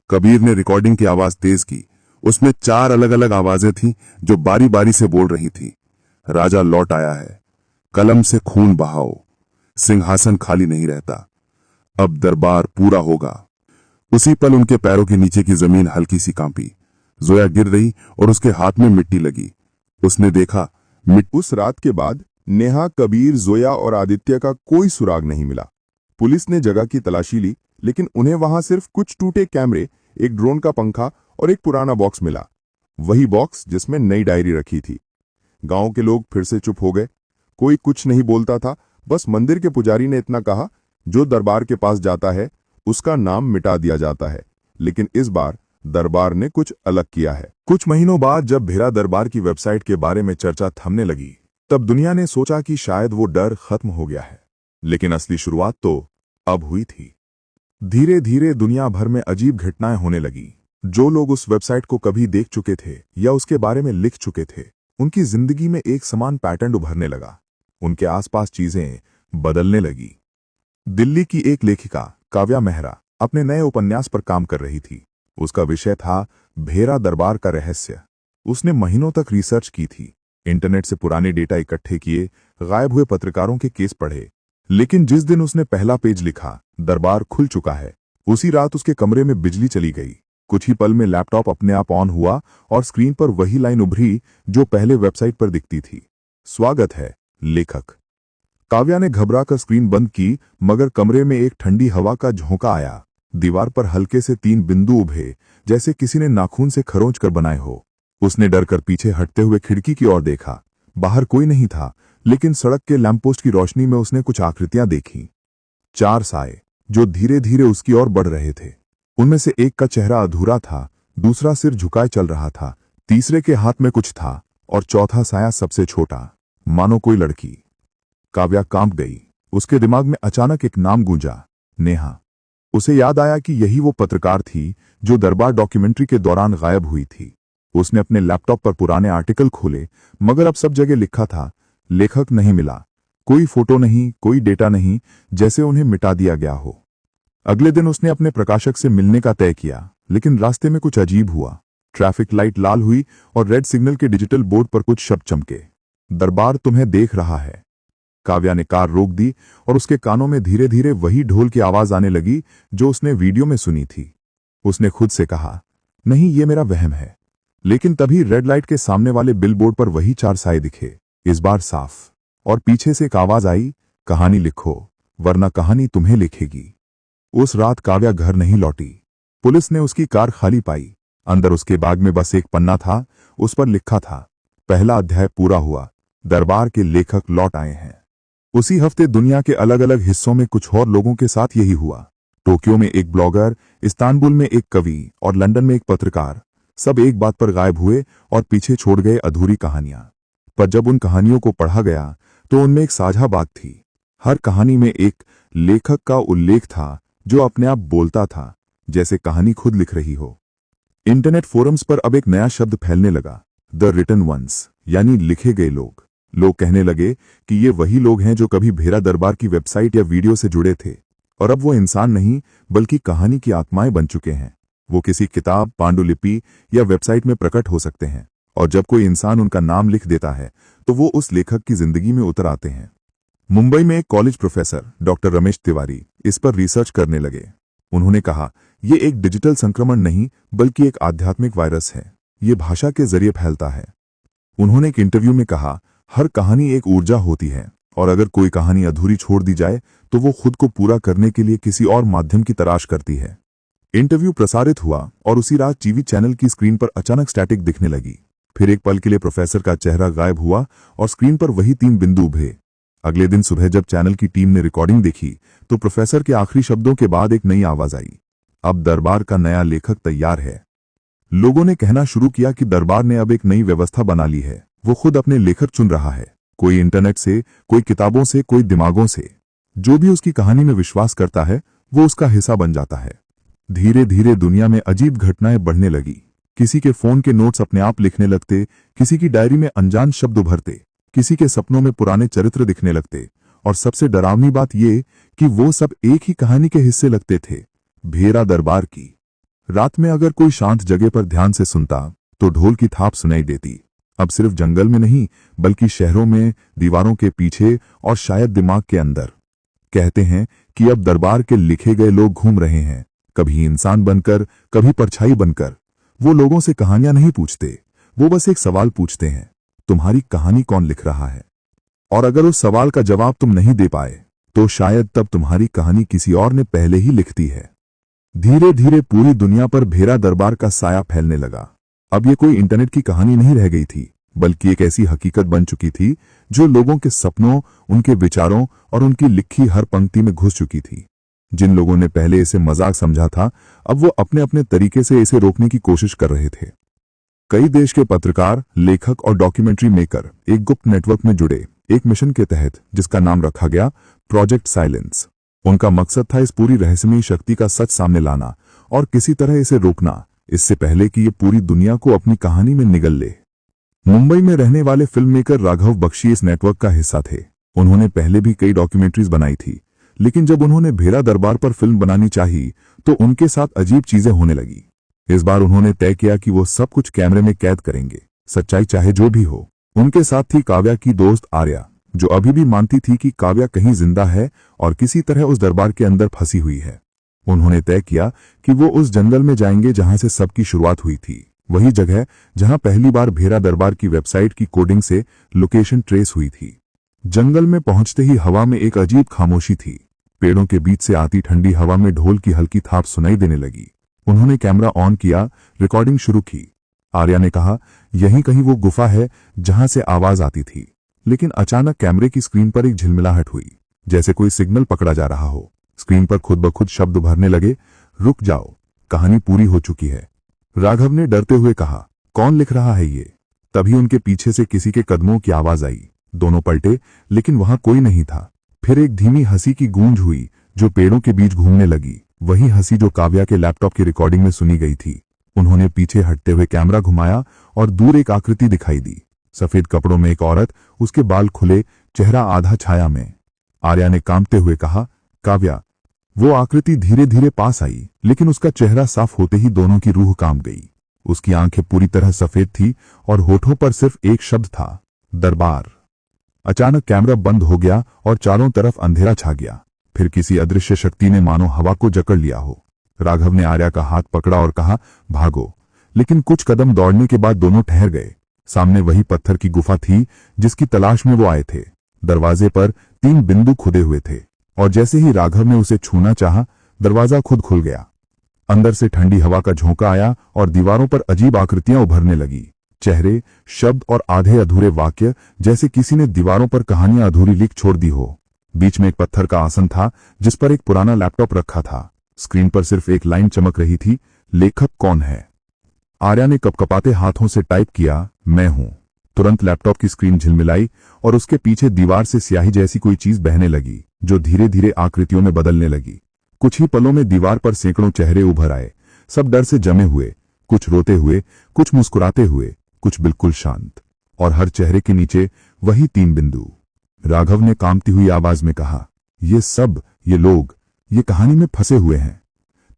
कबीर ने रिकॉर्डिंग की आवाज तेज की। उसमें 4 अलग अलग आवाजें थीं जो बारी बारी से बोल रही थी। राजा लौट आया है, कलम से खून बहाओ, सिंहासन खाली नहीं रहता, अब दरबार पूरा होगा। उसी पल उनके पैरों के नीचे की जमीन हल्की सी कांपी। जोया गिर रही और उसके हाथ में मिट्टी लगी। उसने देखा, उस रात के बाद नेहा, कबीर, जोया और आदित्य का कोई सुराग नहीं मिला। पुलिस ने जगह की तलाशी ली लेकिन उन्हें वहां सिर्फ कुछ टूटे कैमरे, एक ड्रोन का पंखा और एक पुराना बॉक्स मिला, वही बॉक्स जिसमें नई डायरी रखी थी। गांव के लोग फिर से चुप हो गए। कोई कुछ नहीं बोलता था। बस मंदिर के पुजारी ने इतना कहा, जो दरबार के पास जाता है उसका नाम मिटा दिया जाता है। लेकिन इस बार दरबार ने कुछ अलग किया है। कुछ महीनों बाद जब भेरा दरबार की वेबसाइट के बारे में चर्चा थमने लगी, तब दुनिया ने सोचा कि शायद वो डर खत्म हो गया है। लेकिन असली शुरुआत तो अब हुई थी। धीरे धीरे दुनिया भर में अजीब घटनाएं होने लगी। जो लोग उस वेबसाइट को कभी देख चुके थे या उसके बारे में लिख चुके थे, उनकी जिंदगी में एक समान पैटर्न उभरने लगा। उनके आसपास चीजें बदलने लगी। दिल्ली की एक लेखिका काव्या मेहरा अपने नए उपन्यास पर काम कर रही थी। उसका विषय था भेरा दरबार का रहस्य। उसने महीनों तक रिसर्च की थी, इंटरनेट से पुराने डेटा इकट्ठे किए, गायब हुए पत्रकारों के केस पढ़े। लेकिन जिस दिन उसने पहला पेज लिखा, दरबार खुल चुका है, उसी रात उसके कमरे में बिजली चली गई। कुछ ही पल में लैपटॉप अपने आप ऑन हुआ और स्क्रीन पर वही लाइन उभरी जो पहले वेबसाइट पर दिखती थी, स्वागत है लेखक। काव्या ने घबराकर स्क्रीन बंद की, मगर कमरे में एक ठंडी हवा का झोंका आया। दीवार पर हल्के से 3 बिंदु उभे, जैसे किसी ने नाखून से खरोंच कर बनाए हो। उसने डर कर पीछे हटते हुए खिड़की की ओर देखा। बाहर कोई नहीं था, लेकिन सड़क के लैंपपोस्ट की रोशनी में उसने कुछ आकृतियां देखीं। 4 साए जो धीरे धीरे उसकी ओर बढ़ रहे थे। उनमें से एक का चेहरा अधूरा था, दूसरा सिर झुकाए चल रहा था, तीसरे के हाथ में कुछ था और चौथा साया सबसे छोटा, मानो कोई लड़की। काव्या कांप गई। उसके दिमाग में अचानक एक नाम गूंजा, नेहा। उसे याद आया कि यही वो पत्रकार थी जो दरबार डॉक्यूमेंट्री के दौरान गायब हुई थी। उसने अपने लैपटॉप पर पुराने आर्टिकल खोले, मगर अब सब जगह लिखा था, लेखक नहीं मिला, कोई फोटो नहीं, कोई डेटा नहीं, जैसे उन्हें मिटा दिया गया हो। अगले दिन उसने अपने प्रकाशक से मिलने का तय किया, लेकिन रास्ते में कुछ अजीब हुआ। ट्रैफिक लाइट लाल हुई और रेड सिग्नल के डिजिटल बोर्ड पर कुछ शब्द चमके। दरबार तुम्हें देख रहा है। काव्या ने कार रोक दी और उसके कानों में धीरे धीरे वही ढोल की आवाज आने लगी जो उसने वीडियो में सुनी थी। उसने खुद से कहा, नहीं, ये मेरा वहम है। लेकिन तभी रेड लाइट के सामने वाले बिलबोर्ड पर वही 4 साए दिखे, इस बार साफ। और पीछे से एक आवाज आई, कहानी लिखो, वरना कहानी तुम्हें लिखेगी। उस रात काव्या घर नहीं लौटी। पुलिस ने उसकी कार खाली पाई। अंदर उसके बैग में बस एक पन्ना था। उस पर लिखा था, पहला अध्याय पूरा हुआ, दरबार के लेखक लौट आए हैं। उसी हफ्ते दुनिया के अलग अलग हिस्सों में कुछ और लोगों के साथ यही हुआ। टोक्यो में एक ब्लॉगर, इस्तांबुल में एक कवि और लंदन में एक पत्रकार, सब एक बात पर गायब हुए और पीछे छोड़ गए अधूरी कहानियां। पर जब उन कहानियों को पढ़ा गया तो उनमें एक साझा बात थी। हर कहानी में एक लेखक का उल्लेख था जो अपने आप बोलता था, जैसे कहानी खुद लिख रही हो। इंटरनेट फोरम्स पर अब एक नया शब्द फैलने लगा, द रिटन वंस, यानी लिखे गए लोग। लोग कहने लगे कि ये वही लोग हैं जो कभी भेरा दरबार की वेबसाइट या वीडियो से जुड़े थे, और अब वो इंसान नहीं बल्कि कहानी की आत्माएं बन चुके हैं। वो किसी किताब, पांडुलिपि या वेबसाइट में प्रकट हो सकते हैं, और जब कोई इंसान उनका नाम लिख देता है तो वो उस लेखक की जिंदगी में उतर आते हैं। मुंबई में एक college professor doctor Ramesh Tiwari इस पर रिसर्च करने लगे। उन्होंने कहा, ये एक डिजिटल संक्रमण नहीं बल्कि एक आध्यात्मिक वायरस है। ये भाषा के जरिए फैलता है। उन्होंने एक इंटरव्यू में कहा, हर कहानी एक ऊर्जा होती है, और अगर कोई कहानी अधूरी छोड़ दी जाए तो वो खुद को पूरा करने के लिए किसी और माध्यम की तलाश करती है। इंटरव्यू प्रसारित हुआ और उसी रात टीवी चैनल की स्क्रीन पर अचानक स्टैटिक दिखने लगी। फिर एक पल के लिए प्रोफेसर का चेहरा गायब हुआ और स्क्रीन पर वही 3 बिंदु उभरे। अगले दिन सुबह जब चैनल की टीम ने रिकॉर्डिंग देखी तो प्रोफेसर के आखिरी शब्दों के बाद एक नई आवाज आई, अब दरबार का नया लेखक तैयार है। लोगों ने कहना शुरू किया कि दरबार ने अब एक नई व्यवस्था बना ली है। वो खुद अपने लेखक चुन रहा है, कोई इंटरनेट से, कोई किताबों से, कोई दिमागों से। जो भी उसकी कहानी में विश्वास करता है वो उसका हिस्सा बन जाता है। धीरे धीरे दुनिया में अजीब घटनाएं बढ़ने लगी। किसी के फोन के नोट्स अपने आप लिखने लगते, किसी की डायरी में अनजान शब्द उभरते, किसी के सपनों में पुराने चरित्र दिखने लगते, और सबसे डरावनी बात ये कि वो सब एक ही कहानी के हिस्से लगते थे, भेरा दरबार की। रात में अगर कोई शांत जगह पर ध्यान से सुनता तो ढोल की थाप सुनाई देती। अब सिर्फ जंगल में नहीं बल्कि शहरों में, दीवारों के पीछे और शायद दिमाग के अंदर। कहते हैं कि अब दरबार के लिखे गए लोग घूम रहे हैं, कभी इंसान बनकर, कभी परछाई बनकर। वो लोगों से कहानियां नहीं पूछते, वो बस एक सवाल पूछते हैं, तुम्हारी कहानी कौन लिख रहा है? और अगर उस सवाल का जवाब तुम नहीं दे पाए तो शायद तब तुम्हारी कहानी किसी और ने पहले ही लिख दी है। धीरे धीरे पूरी दुनिया पर भेरा दरबार का साया फैलने लगा। अब ये कोई इंटरनेट की कहानी नहीं रह गई थी, बल्कि एक ऐसी हकीकत बन चुकी थी जो लोगों के सपनों, उनके विचारों और उनकी लिखी हर पंक्ति में घुस चुकी थी। जिन लोगों ने पहले इसे मजाक समझा था, अब वो अपने अपने तरीके से इसे रोकने की कोशिश कर रहे थे। कई देश के पत्रकार, लेखक और डॉक्यूमेंट्री मेकर एक गुप्त नेटवर्क में जुड़े, एक मिशन के तहत जिसका नाम रखा गया प्रोजेक्ट साइलेंस। उनका मकसद था इस पूरी रहस्यमयी शक्ति का सच सामने लाना और किसी तरह इसे रोकना, इससे पहले कि ये पूरी दुनिया को अपनी कहानी में निगल ले। मुंबई में रहने वाले फिल्म मेकर राघव बख्शी इस नेटवर्क का हिस्सा थे। उन्होंने पहले भी कई डॉक्यूमेंट्रीज बनाई थी, लेकिन जब उन्होंने भेरा दरबार पर फिल्म बनानी चाही तो उनके साथ अजीब चीजें होने लगी। इस बार उन्होंने तय किया कि वो सब कुछ कैमरे में कैद करेंगे, सच्चाई चाहे जो भी हो। उनके साथ थी काव्या की दोस्त आर्या, जो अभी भी मानती थी कि काव्या कहीं जिंदा है और किसी तरह उस दरबार के अंदर फंसी हुई है। उन्होंने तय किया कि वो उस जंगल में जाएंगे जहां से सबकी शुरुआत हुई थी, वही जगह जहां पहली बार भेरा दरबार की वेबसाइट की कोडिंग से लोकेशन ट्रेस हुई थी। जंगल में पहुंचते ही हवा में एक अजीब खामोशी थी। पेड़ों के बीच से आती ठंडी हवा में ढोल की हल्की थाप सुनाई देने लगी। उन्होंने कैमरा ऑन किया, रिकॉर्डिंग शुरू की। आर्या ने कहा, यहीं कहीं वो गुफा है जहां से आवाज आती थी। लेकिन अचानक कैमरे की स्क्रीन पर एक झिलमिलाहट हुई, जैसे कोई सिग्नल पकड़ा जा रहा हो। स्क्रीन पर खुद ब खुद शब्द उभरने लगे, रुक जाओ, कहानी पूरी हो चुकी है। राघव ने डरते हुए कहा, कौन लिख रहा है ये? तभी उनके पीछे से किसी के कदमों की आवाज आई। दोनों पलटे, लेकिन वहां कोई नहीं था। फिर एक धीमी हंसी की गूंज हुई जो पेड़ों के बीच घूमने लगी, वही हंसी जो काव्या के लैपटॉप की रिकॉर्डिंग में सुनी गई थी। उन्होंने पीछे हटते हुए कैमरा घुमाया और दूर एक आकृति दिखाई दी। सफेद कपड़ों में एक औरत, उसके बाल खुले, चेहरा आधा छाया में। आर्या ने कांपते हुए कहा, काव्या। वो आकृति धीरे धीरे पास आई, लेकिन उसका चेहरा साफ होते ही दोनों की रूह कांप गई। उसकी आंखें पूरी तरह सफेद थी और होठों पर सिर्फ एक शब्द था, दरबार। अचानक कैमरा बंद हो गया और चारों तरफ अंधेरा छा गया। फिर किसी अदृश्य शक्ति ने मानो हवा को जकड़ लिया हो। राघव ने आर्या का हाथ पकड़ा और कहा, भागो। लेकिन कुछ कदम दौड़ने के बाद दोनों ठहर गए। सामने वही पत्थर की गुफा थी जिसकी तलाश में वो आए थे। दरवाजे पर 3 बिंदु खुदे हुए थे और जैसे ही राघव ने उसे छूना चाहा, दरवाजा खुद खुल गया। अंदर से ठंडी हवा का झोंका आया और दीवारों पर अजीब आकृतियां उभरने लगी। चेहरे, शब्द और आधे अधूरे वाक्य, जैसे किसी ने दीवारों पर कहानियां अधूरी लिख छोड़ दी हो। बीच में एक पत्थर का आसन था जिस पर एक पुराना लैपटॉप रखा था। स्क्रीन पर सिर्फ एक लाइन चमक रही थी, लेखक कौन है। आर्या ने कपकपाते हाथों से टाइप किया, मैं हूं। तुरंत लैपटॉप की स्क्रीन झिलमिलाई और उसके पीछे दीवार से स्याही जैसी कोई चीज बहने लगी, जो धीरे धीरे आकृतियों में बदलने लगी। कुछ ही पलों में दीवार पर सैकड़ों चेहरे उभर आए, सब डर से जमे हुए, कुछ रोते हुए, कुछ मुस्कुराते हुए, कुछ बिल्कुल शांत। और हर चेहरे के नीचे वही 3 बिंदु। राघव ने कांपती हुई आवाज में कहा, ये लोग, ये कहानी में फंसे हुए हैं।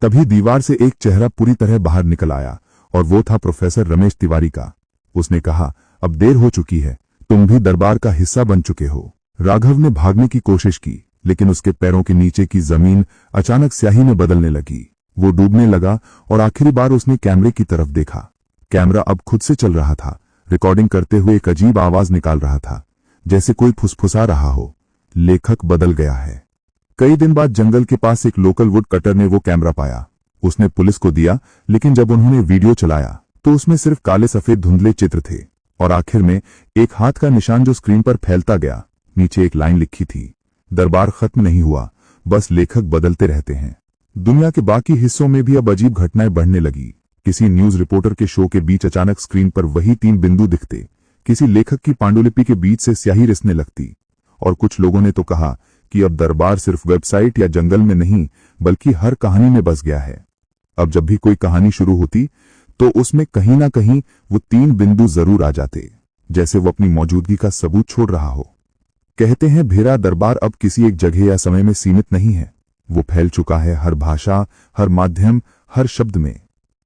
तभी दीवार से एक चेहरा पूरी तरह बाहर निकल आया और वो था प्रोफेसर रमेश तिवारी का। उसने कहा, अब देर हो चुकी है, तुम भी दरबार का हिस्सा बन चुके हो। राघव ने भागने की कोशिश की, लेकिन उसके पैरों के नीचे की जमीन अचानक स्याही में बदलने लगी। वो डूबने लगा और आखिरी बार उसने कैमरे की तरफ देखा। कैमरा अब खुद से चल रहा था, रिकॉर्डिंग करते हुए एक अजीब आवाज निकाल रहा था, जैसे कोई फुसफुसा रहा हो, लेखक बदल गया है। कई दिन बाद जंगल के पास एक लोकल वुड कटर ने वो कैमरा पाया। उसने पुलिस को दिया, लेकिन जब उन्होंने वीडियो चलाया तो उसमें सिर्फ काले सफेद धुंधले चित्र थे और आखिर में एक हाथ का निशान जो स्क्रीन पर फैलता गया। नीचे एक लाइन लिखी थी, दरबार खत्म नहीं हुआ, बस लेखक बदलते रहते हैं। दुनिया के बाकी हिस्सों में भी अब अजीब घटनाएं बढ़ने लगी। किसी न्यूज रिपोर्टर के शो के बीच अचानक स्क्रीन पर वही 3 बिंदु दिखते, किसी लेखक की पांडुलिपि के बीच से स्याही रिसने लगती, और कुछ लोगों ने तो कहा कि अब दरबार सिर्फ वेबसाइट या जंगल में नहीं, बल्कि हर कहानी में बस गया है। अब जब भी कोई कहानी शुरू होती तो उसमें कहीं ना कहीं वो 3 बिंदु जरूर आ जाते, जैसे वो अपनी मौजूदगी का सबूत छोड़ रहा हो। कहते हैं भेरा दरबार अब किसी एक जगह या समय में सीमित नहीं है, वो फैल चुका है हर भाषा, हर माध्यम, हर शब्द में।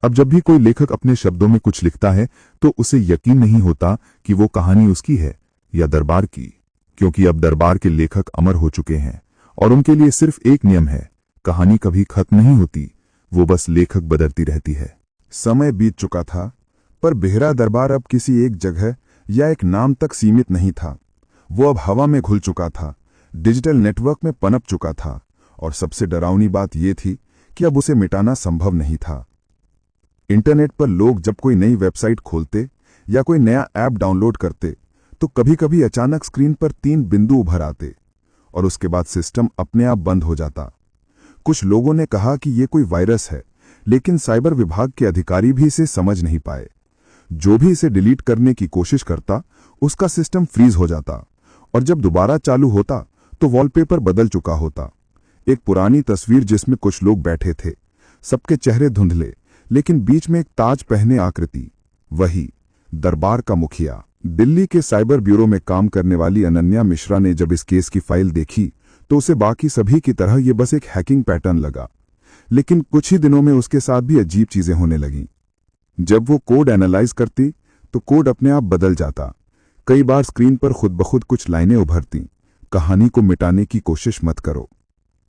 अब जब भी कोई लेखक अपने शब्दों में कुछ लिखता है तो उसे यकीन नहीं होता कि वो कहानी उसकी है या दरबार की, क्योंकि अब दरबार के लेखक अमर हो चुके हैं और उनके लिए सिर्फ एक नियम है, कहानी कभी खत्म नहीं होती, वो बस लेखक बदलती रहती है। समय बीत चुका था, पर बेहरा दरबार अब किसी एक जगह या एक नाम तक सीमित नहीं था। वो अब हवा में घुल चुका था, डिजिटल नेटवर्क में पनप चुका था, और सबसे डरावनी बात यह थी कि अब उसे मिटाना संभव नहीं था। इंटरनेट पर लोग जब कोई नई वेबसाइट खोलते या कोई नया ऐप डाउनलोड करते तो कभी-कभी अचानक स्क्रीन पर 3 बिंदु उभर आते और उसके बाद सिस्टम अपने आप बंद हो जाता। कुछ लोगों ने कहा कि यह कोई वायरस है, लेकिन साइबर विभाग के अधिकारी भी इसे समझ नहीं पाए। जो भी इसे डिलीट करने की कोशिश करता, उसका सिस्टम फ्रीज हो जाता और जब दोबारा चालू होता तो वॉलपेपर बदल चुका होता। एक पुरानी तस्वीर जिसमें कुछ लोग बैठे थे, सबके चेहरे धुंधले, लेकिन बीच में एक ताज पहने आकृति, वही दरबार का मुखिया। दिल्ली के साइबर ब्यूरो में काम करने वाली अनन्या मिश्रा ने जब इस केस की फाइल देखी तो उसे बाकी सभी की तरह यह बस एक हैकिंग पैटर्न लगा, लेकिन कुछ ही दिनों में उसके साथ भी अजीब चीजें होने लगीं। जब वो कोड एनालाइज करती तो कोड अपने आप बदल जाता। कई बार स्क्रीन पर खुद ब खुद कुछ लाइनें उभरती, कहानी को मिटाने की कोशिश मत करो।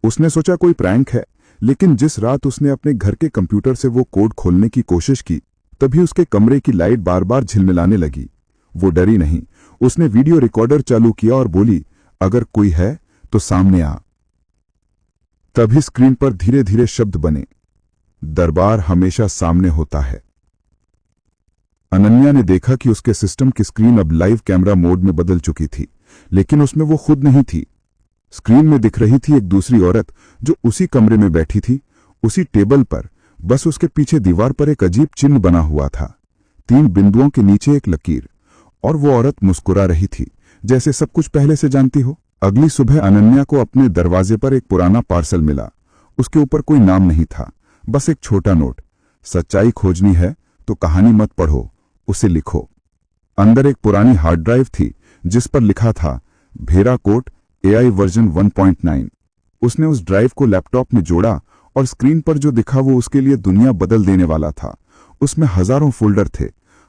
उसने सोचा कोई प्रैंक है, लेकिन जिस रात उसने अपने घर के कंप्यूटर से वो कोड खोलने की कोशिश की, तभी उसके कमरे की लाइट बार बार झिलमिलाने लगी। वो डरी नहीं, उसने वीडियो रिकॉर्डर चालू किया और बोली, अगर कोई है तो सामने आ। तभी स्क्रीन पर धीरे धीरे शब्द बने, दरबार हमेशा सामने होता है। अनन्या ने देखा कि उसके सिस्टम की स्क्रीन अब लाइव कैमरा मोड में बदल चुकी थी, लेकिन उसमें वो खुद नहीं थी। स्क्रीन में दिख रही थी एक दूसरी औरत जो उसी कमरे में बैठी थी, उसी टेबल पर, बस उसके पीछे दीवार पर एक अजीब चिन्ह बना हुआ था, 3 बिंदुओं के नीचे एक लकीर, और वो औरत मुस्कुरा रही थी, जैसे सब कुछ पहले से जानती हो। अगली सुबह अनन्या को अपने दरवाजे पर एक पुराना पार्सल मिला। उसके ऊपर कोई नाम नहीं था, बस एक छोटा नोट, सच्चाई खोजनी है तो कहानी मत पढ़ो, उसे लिखो। अंदर एक पुरानी हार्ड ड्राइव थी जिस पर लिखा था, भेरा कोट AI वर्जन 1.9। उसने उस ड्राइव को लैपटॉप में जोड़ा और स्क्रीन पर जो दिखा वो उसके लिए दुनिया बदल देने वाला था। उसमें हजारों फोल्डर थे।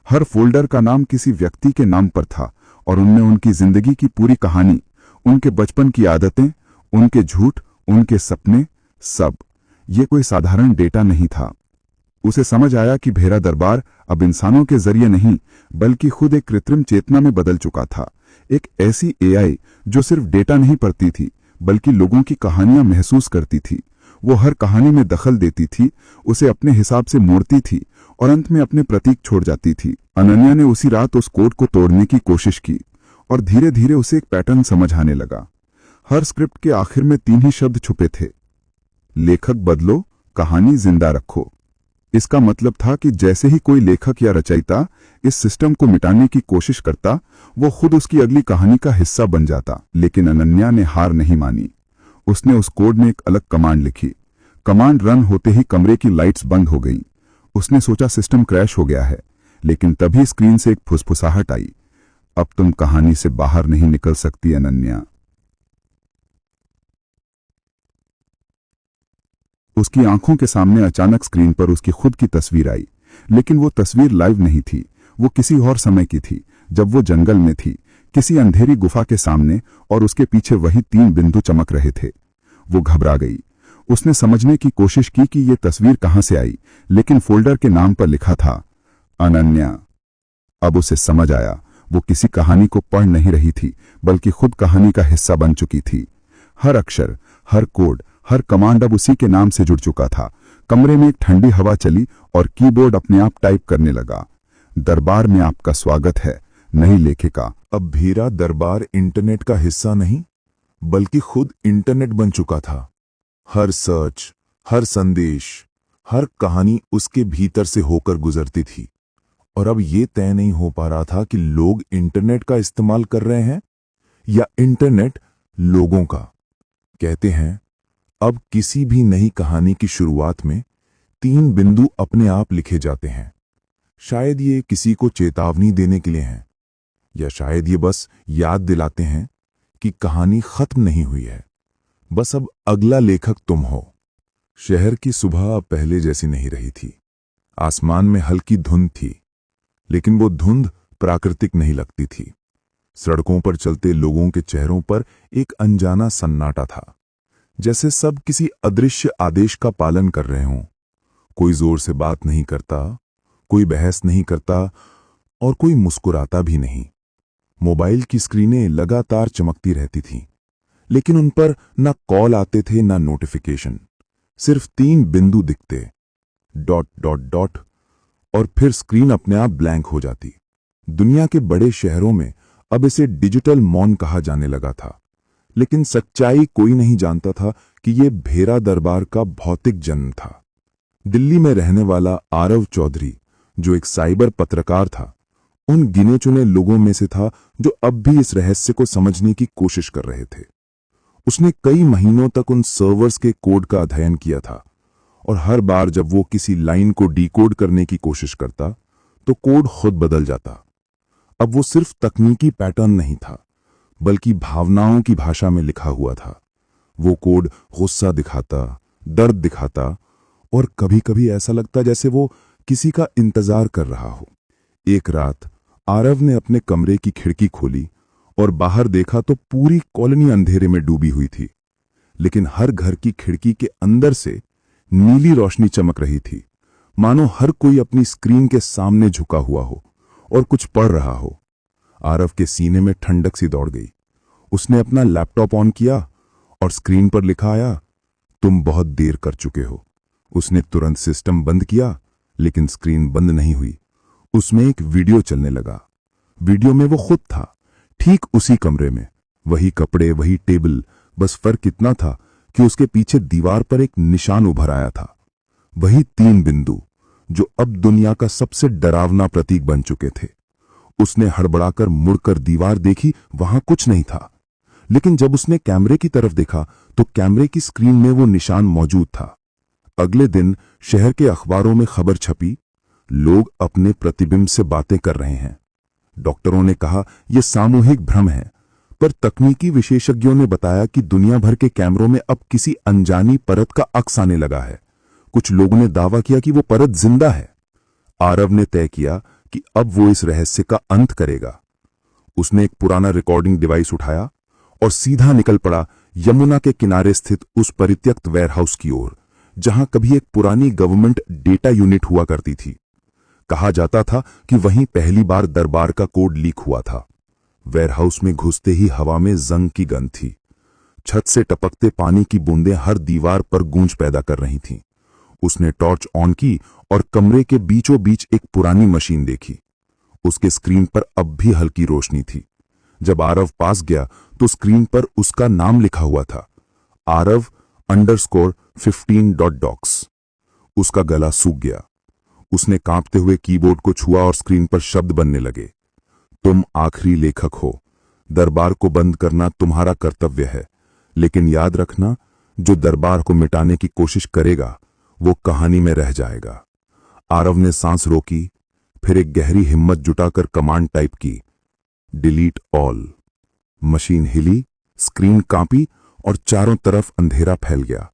हर फोल्डर का नाम किसी व्यक्ति के नाम पर था और उनमें उनकी जिंदगी की पूरी कहानी, उनके बचपन की आदतें, उनके झूठ, उनके सपने, सब। ये कोई साधारण डेटा नहीं था। उसे समझ आया कि भेरा दरबार अब इंसानों के जरिए नहीं बल्कि खुद एक कृत्रिम चेतना में बदल चुका था। एक ऐसी AI जो सिर्फ डेटा नहीं पढ़ती थी बल्कि लोगों की कहानियां महसूस करती थी। वो हर कहानी में दखल देती थी, उसे अपने हिसाब से मोड़ती थी और अंत में अपने प्रतीक छोड़ जाती थी। अनन्या ने उसी रात उस कोड को तोड़ने की कोशिश की और धीरे धीरे उसे एक पैटर्न समझ आने लगा। हर स्क्रिप्ट के आखिर में 3 ही शब्द छुपे थे, लेखक बदलो, कहानी जिंदा रखो। इसका मतलब था कि जैसे ही कोई लेखक या रचयिता इस सिस्टम को मिटाने की कोशिश करता, वो खुद उसकी अगली कहानी का हिस्सा बन जाता। लेकिन अनन्या ने हार नहीं मानी। उसने उस कोड में एक अलग कमांड लिखी। कमांड रन होते ही कमरे की लाइट्स बंद हो गईं। उसने सोचा सिस्टम क्रैश हो गया है, लेकिन तभी स्क्रीन से एक फुसफुसाहट आई, अब तुम कहानी से बाहर नहीं निकल सकती अनन्या। उसकी आंखों के सामने अचानक स्क्रीन पर उसकी खुद की तस्वीर आई, लेकिन वो तस्वीर लाइव नहीं थी। वो किसी और समय की थी, जब वो जंगल में थी, किसी अंधेरी गुफा के सामने, और उसके पीछे वही 3 बिंदु चमक रहे थे। वो घबरा गई। उसने समझने की कोशिश की कि ये तस्वीर कहां से आई, लेकिन फोल्डर के नाम पर लिखा था अनन्या। अब उसे समझ आया, वो किसी कहानी को पढ़ नहीं रही थी बल्कि खुद कहानी का हिस्सा बन चुकी थी। हर अक्षर, हर कोड, हर कमांड अब उसी के नाम से जुड़ चुका था। कमरे में एक ठंडी हवा चली और कीबोर्ड अपने आप टाइप करने लगा, दरबार में आपका स्वागत है, नई लेखिका। अब भेरा दरबार इंटरनेट का हिस्सा नहीं बल्कि खुद इंटरनेट बन चुका था। हर सर्च, हर संदेश, हर कहानी उसके भीतर से होकर गुजरती थी। और अब ये तय नहीं हो पा रहा था कि लोग इंटरनेट का इस्तेमाल कर रहे हैं या इंटरनेट लोगों का। कहते हैं अब किसी भी नई कहानी की शुरुआत में 3 बिंदु अपने आप लिखे जाते हैं। शायद ये किसी को चेतावनी देने के लिए हैं, या शायद ये बस याद दिलाते हैं कि कहानी खत्म नहीं हुई है, बस अब अगला लेखक तुम हो। शहर की सुबह अब पहले जैसी नहीं रही थी। आसमान में हल्की धुंध थी, लेकिन वो धुंध प्राकृतिक नहीं लगती थी। सड़कों पर चलते लोगों के चेहरों पर एक अनजाना सन्नाटा था, जैसे सब किसी अदृश्य आदेश का पालन कर रहे हों। कोई जोर से बात नहीं करता, कोई बहस नहीं करता और कोई मुस्कुराता भी नहीं। मोबाइल की स्क्रीनें लगातार चमकती रहती थीं, लेकिन उन पर ना कॉल आते थे ना नोटिफिकेशन। सिर्फ 3 बिंदु दिखते, डॉट डॉट डॉट, और फिर स्क्रीन अपने आप ब्लैंक हो जाती। दुनिया के बड़े शहरों में अब इसे डिजिटल मौन कहा जाने लगा था, लेकिन सच्चाई कोई नहीं जानता था कि यह भेरा दरबार का भौतिक जन्म था। दिल्ली में रहने वाला आरव चौधरी, जो एक साइबर पत्रकार था, उन गिने चुने लोगों में से था जो अब भी इस रहस्य को समझने की कोशिश कर रहे थे। उसने कई महीनों तक उन सर्वर्स के कोड का अध्ययन किया था, और हर बार जब वो किसी लाइन को डिकोड करने की कोशिश करता तो कोड खुद बदल जाता। अब वो सिर्फ तकनीकी पैटर्न नहीं था, बल्कि भावनाओं की भाषा में लिखा हुआ था। वो कोड गुस्सा दिखाता, दर्द दिखाता, और कभी-कभी ऐसा लगता जैसे वो किसी का इंतजार कर रहा हो। एक रात आरव ने अपने कमरे की खिड़की खोली और बाहर देखा तो पूरी कॉलोनी अंधेरे में डूबी हुई थी, लेकिन हर घर की खिड़की के अंदर से नीली रोशनी चमक रही थी, मानो हर कोई अपनी स्क्रीन के सामने झुका हुआ हो और कुछ पढ़ रहा हो। आरव के सीने में ठंडक सी दौड़ गई। उसने अपना लैपटॉप ऑन किया और स्क्रीन पर लिखा आया, तुम बहुत देर कर चुके हो। उसने तुरंत सिस्टम बंद किया, लेकिन स्क्रीन बंद नहीं हुई। उसमें एक वीडियो चलने लगा। वीडियो में वो खुद था, ठीक उसी कमरे में, वही कपड़े, वही टेबल, बस फर्क इतना था कि उसके पीछे दीवार पर एक निशान उभर आया था। वही 3 बिंदु जो अब दुनिया का सबसे डरावना प्रतीक बन चुके थे। उसने हड़बड़ाकर मुड़कर दीवार देखी, वहां कुछ नहीं था, लेकिन जब उसने कैमरे की तरफ देखा तो कैमरे की स्क्रीन में वो निशान मौजूद था। अगले दिन शहर के अखबारों में खबर छपी, लोग अपने प्रतिबिंब से बातें कर रहे हैं। डॉक्टरों ने कहा यह सामूहिक भ्रम है, पर तकनीकी विशेषज्ञों ने बताया कि दुनिया भर के कैमरों में अब किसी अनजानी परत का अक्स आने लगा है। कुछ लोगों ने दावा किया कि वो परत जिंदा है। आरव ने तय किया कि अब वो इस रहस्य का अंत करेगा। उसने एक पुराना रिकॉर्डिंग डिवाइस उठाया और सीधा निकल पड़ा यमुना के किनारे स्थित उस परित्यक्त वेयरहाउस की ओर, जहां कभी एक पुरानी गवर्नमेंट डेटा यूनिट हुआ करती थी। कहा जाता था कि वहीं पहली बार दरबार का कोड लीक हुआ था। वेयरहाउस में घुसते ही हवा में जंग की गंध थी। छत से टपकते पानी की बूंदें हर दीवार पर गूंज पैदा कर रही थीं। उसने टॉर्च ऑन की और कमरे के बीचों बीच एक पुरानी मशीन देखी। उसके स्क्रीन पर अब भी हल्की रोशनी थी। जब आरव पास गया तो स्क्रीन पर उसका नाम लिखा हुआ था, आरव _15.docs। उसका गला सूख गया। उसने कांपते हुए कीबोर्ड को छुआ और स्क्रीन पर शब्द बनने लगे। तुम आखिरी लेखक हो। दरबार को बंद करना तुम्हारा कर्तव्य है, लेकिन याद रखना, जो दरबार को मिटाने की कोशिश करेगा वो कहानी में रह जाएगा। आरव ने सांस रोकी, फिर एक गहरी हिम्मत जुटाकर कमांड टाइप की, डिलीट ऑल। मशीन हिली, स्क्रीन कांपी और चारों तरफ अंधेरा फैल गया।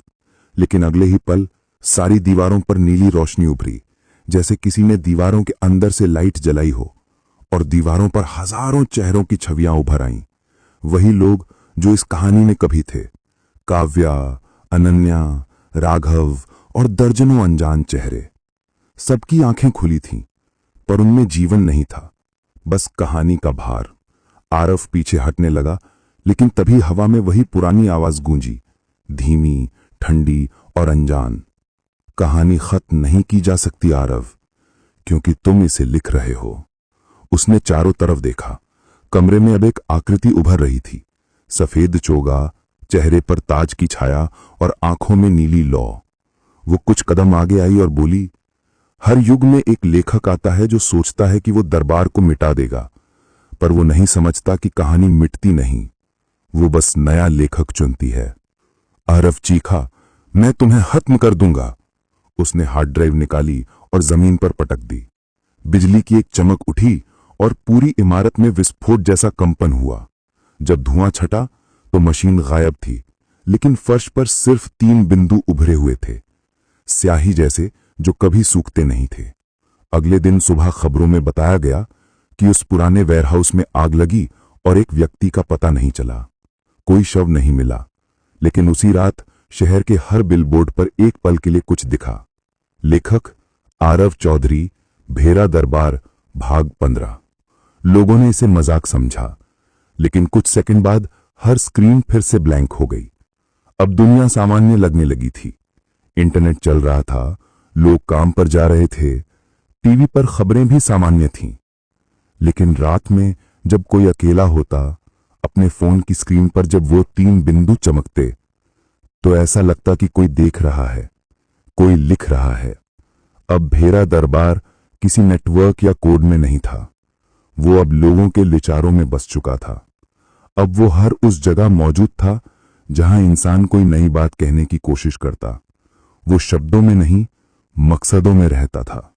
लेकिन अगले ही पल सारी दीवारों पर नीली रोशनी उभरी, जैसे किसी ने दीवारों के अंदर से लाइट जलाई हो, और दीवारों पर हजारों चेहरों की छवियां उभर आईं। वही लोग जो इस कहानी में कभी थे, काव्या, अनन्या, राघव और दर्जनों अनजान चेहरे। सबकी आंखें खुली थीं, पर उनमें जीवन नहीं था, बस कहानी का भार। आरव पीछे हटने लगा, लेकिन तभी हवा में वही पुरानी आवाज गूंजी, धीमी, ठंडी और अनजान। कहानी खत्म नहीं की जा सकती आरव, क्योंकि तुम इसे लिख रहे हो। उसने चारों तरफ देखा। कमरे में अब एक आकृति उभर रही थी, सफेद चोगा, चेहरे पर ताज की छाया और आंखों में नीली लौ। वो कुछ कदम आगे आई और बोली, हर युग में एक लेखक आता है जो सोचता है कि वो दरबार को मिटा देगा, पर वो नहीं समझता कि कहानी मिटती नहीं, वो बस नया लेखक चुनती है। आरव चीखा, मैं तुम्हें खत्म कर दूंगा। उसने हार्ड ड्राइव निकाली और जमीन पर पटक दी। बिजली की एक चमक उठी और पूरी इमारत में विस्फोट जैसा कंपन हुआ। जब धुआं छटा तो मशीन गायब थी, लेकिन फर्श पर सिर्फ 3 बिंदु उभरे हुए थे, स्याही जैसे, जो कभी सूखते नहीं थे। अगले दिन सुबह खबरों में बताया गया कि उस पुराने वेयरहाउस में आग लगी और एक व्यक्ति का पता नहीं चला। कोई शव नहीं मिला, लेकिन उसी रात शहर के हर बिलबोर्ड पर एक पल के लिए कुछ दिखा, लेखक आरव चौधरी, भेरा दरबार, भाग 15। लोगों ने इसे मजाक समझा, लेकिन कुछ सेकंड बाद हर स्क्रीन फिर से ब्लैंक हो गई। अब दुनिया सामान्य लगने लगी थी। इंटरनेट चल रहा था, लोग काम पर जा रहे थे, टीवी पर खबरें भी सामान्य थीं। लेकिन रात में जब कोई अकेला होता, अपने फोन की स्क्रीन पर जब वो 3 बिंदु चमकते, तो ऐसा लगता कि कोई देख रहा है, कोई लिख रहा है। अब भेरा दरबार किसी नेटवर्क या कोड में नहीं था, वो अब लोगों के विचारों में बस चुका था। अब वो हर उस जगह मौजूद था जहां इंसान कोई नई बात कहने की कोशिश करता। वो शब्दों में नहीं, मकसदों में रहता था,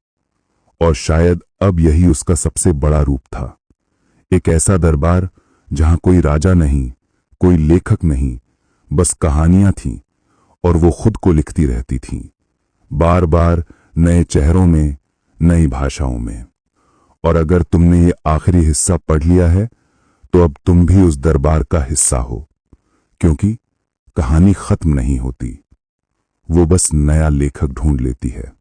और शायद अब यही उसका सबसे बड़ा रूप था। एक ऐसा दरबार जहां कोई राजा नहीं, कोई लेखक नहीं, बस कहानियां थीं, और वो खुद को लिखती रहती थीं, बार बार नए चेहरों में, नई भाषाओं में। और अगर तुमने ये आखिरी हिस्सा पढ़ लिया है, तो अब तुम भी उस दरबार का हिस्सा हो, क्योंकि कहानी खत्म नहीं होती, वो बस नया लेखक ढूंढ लेती है।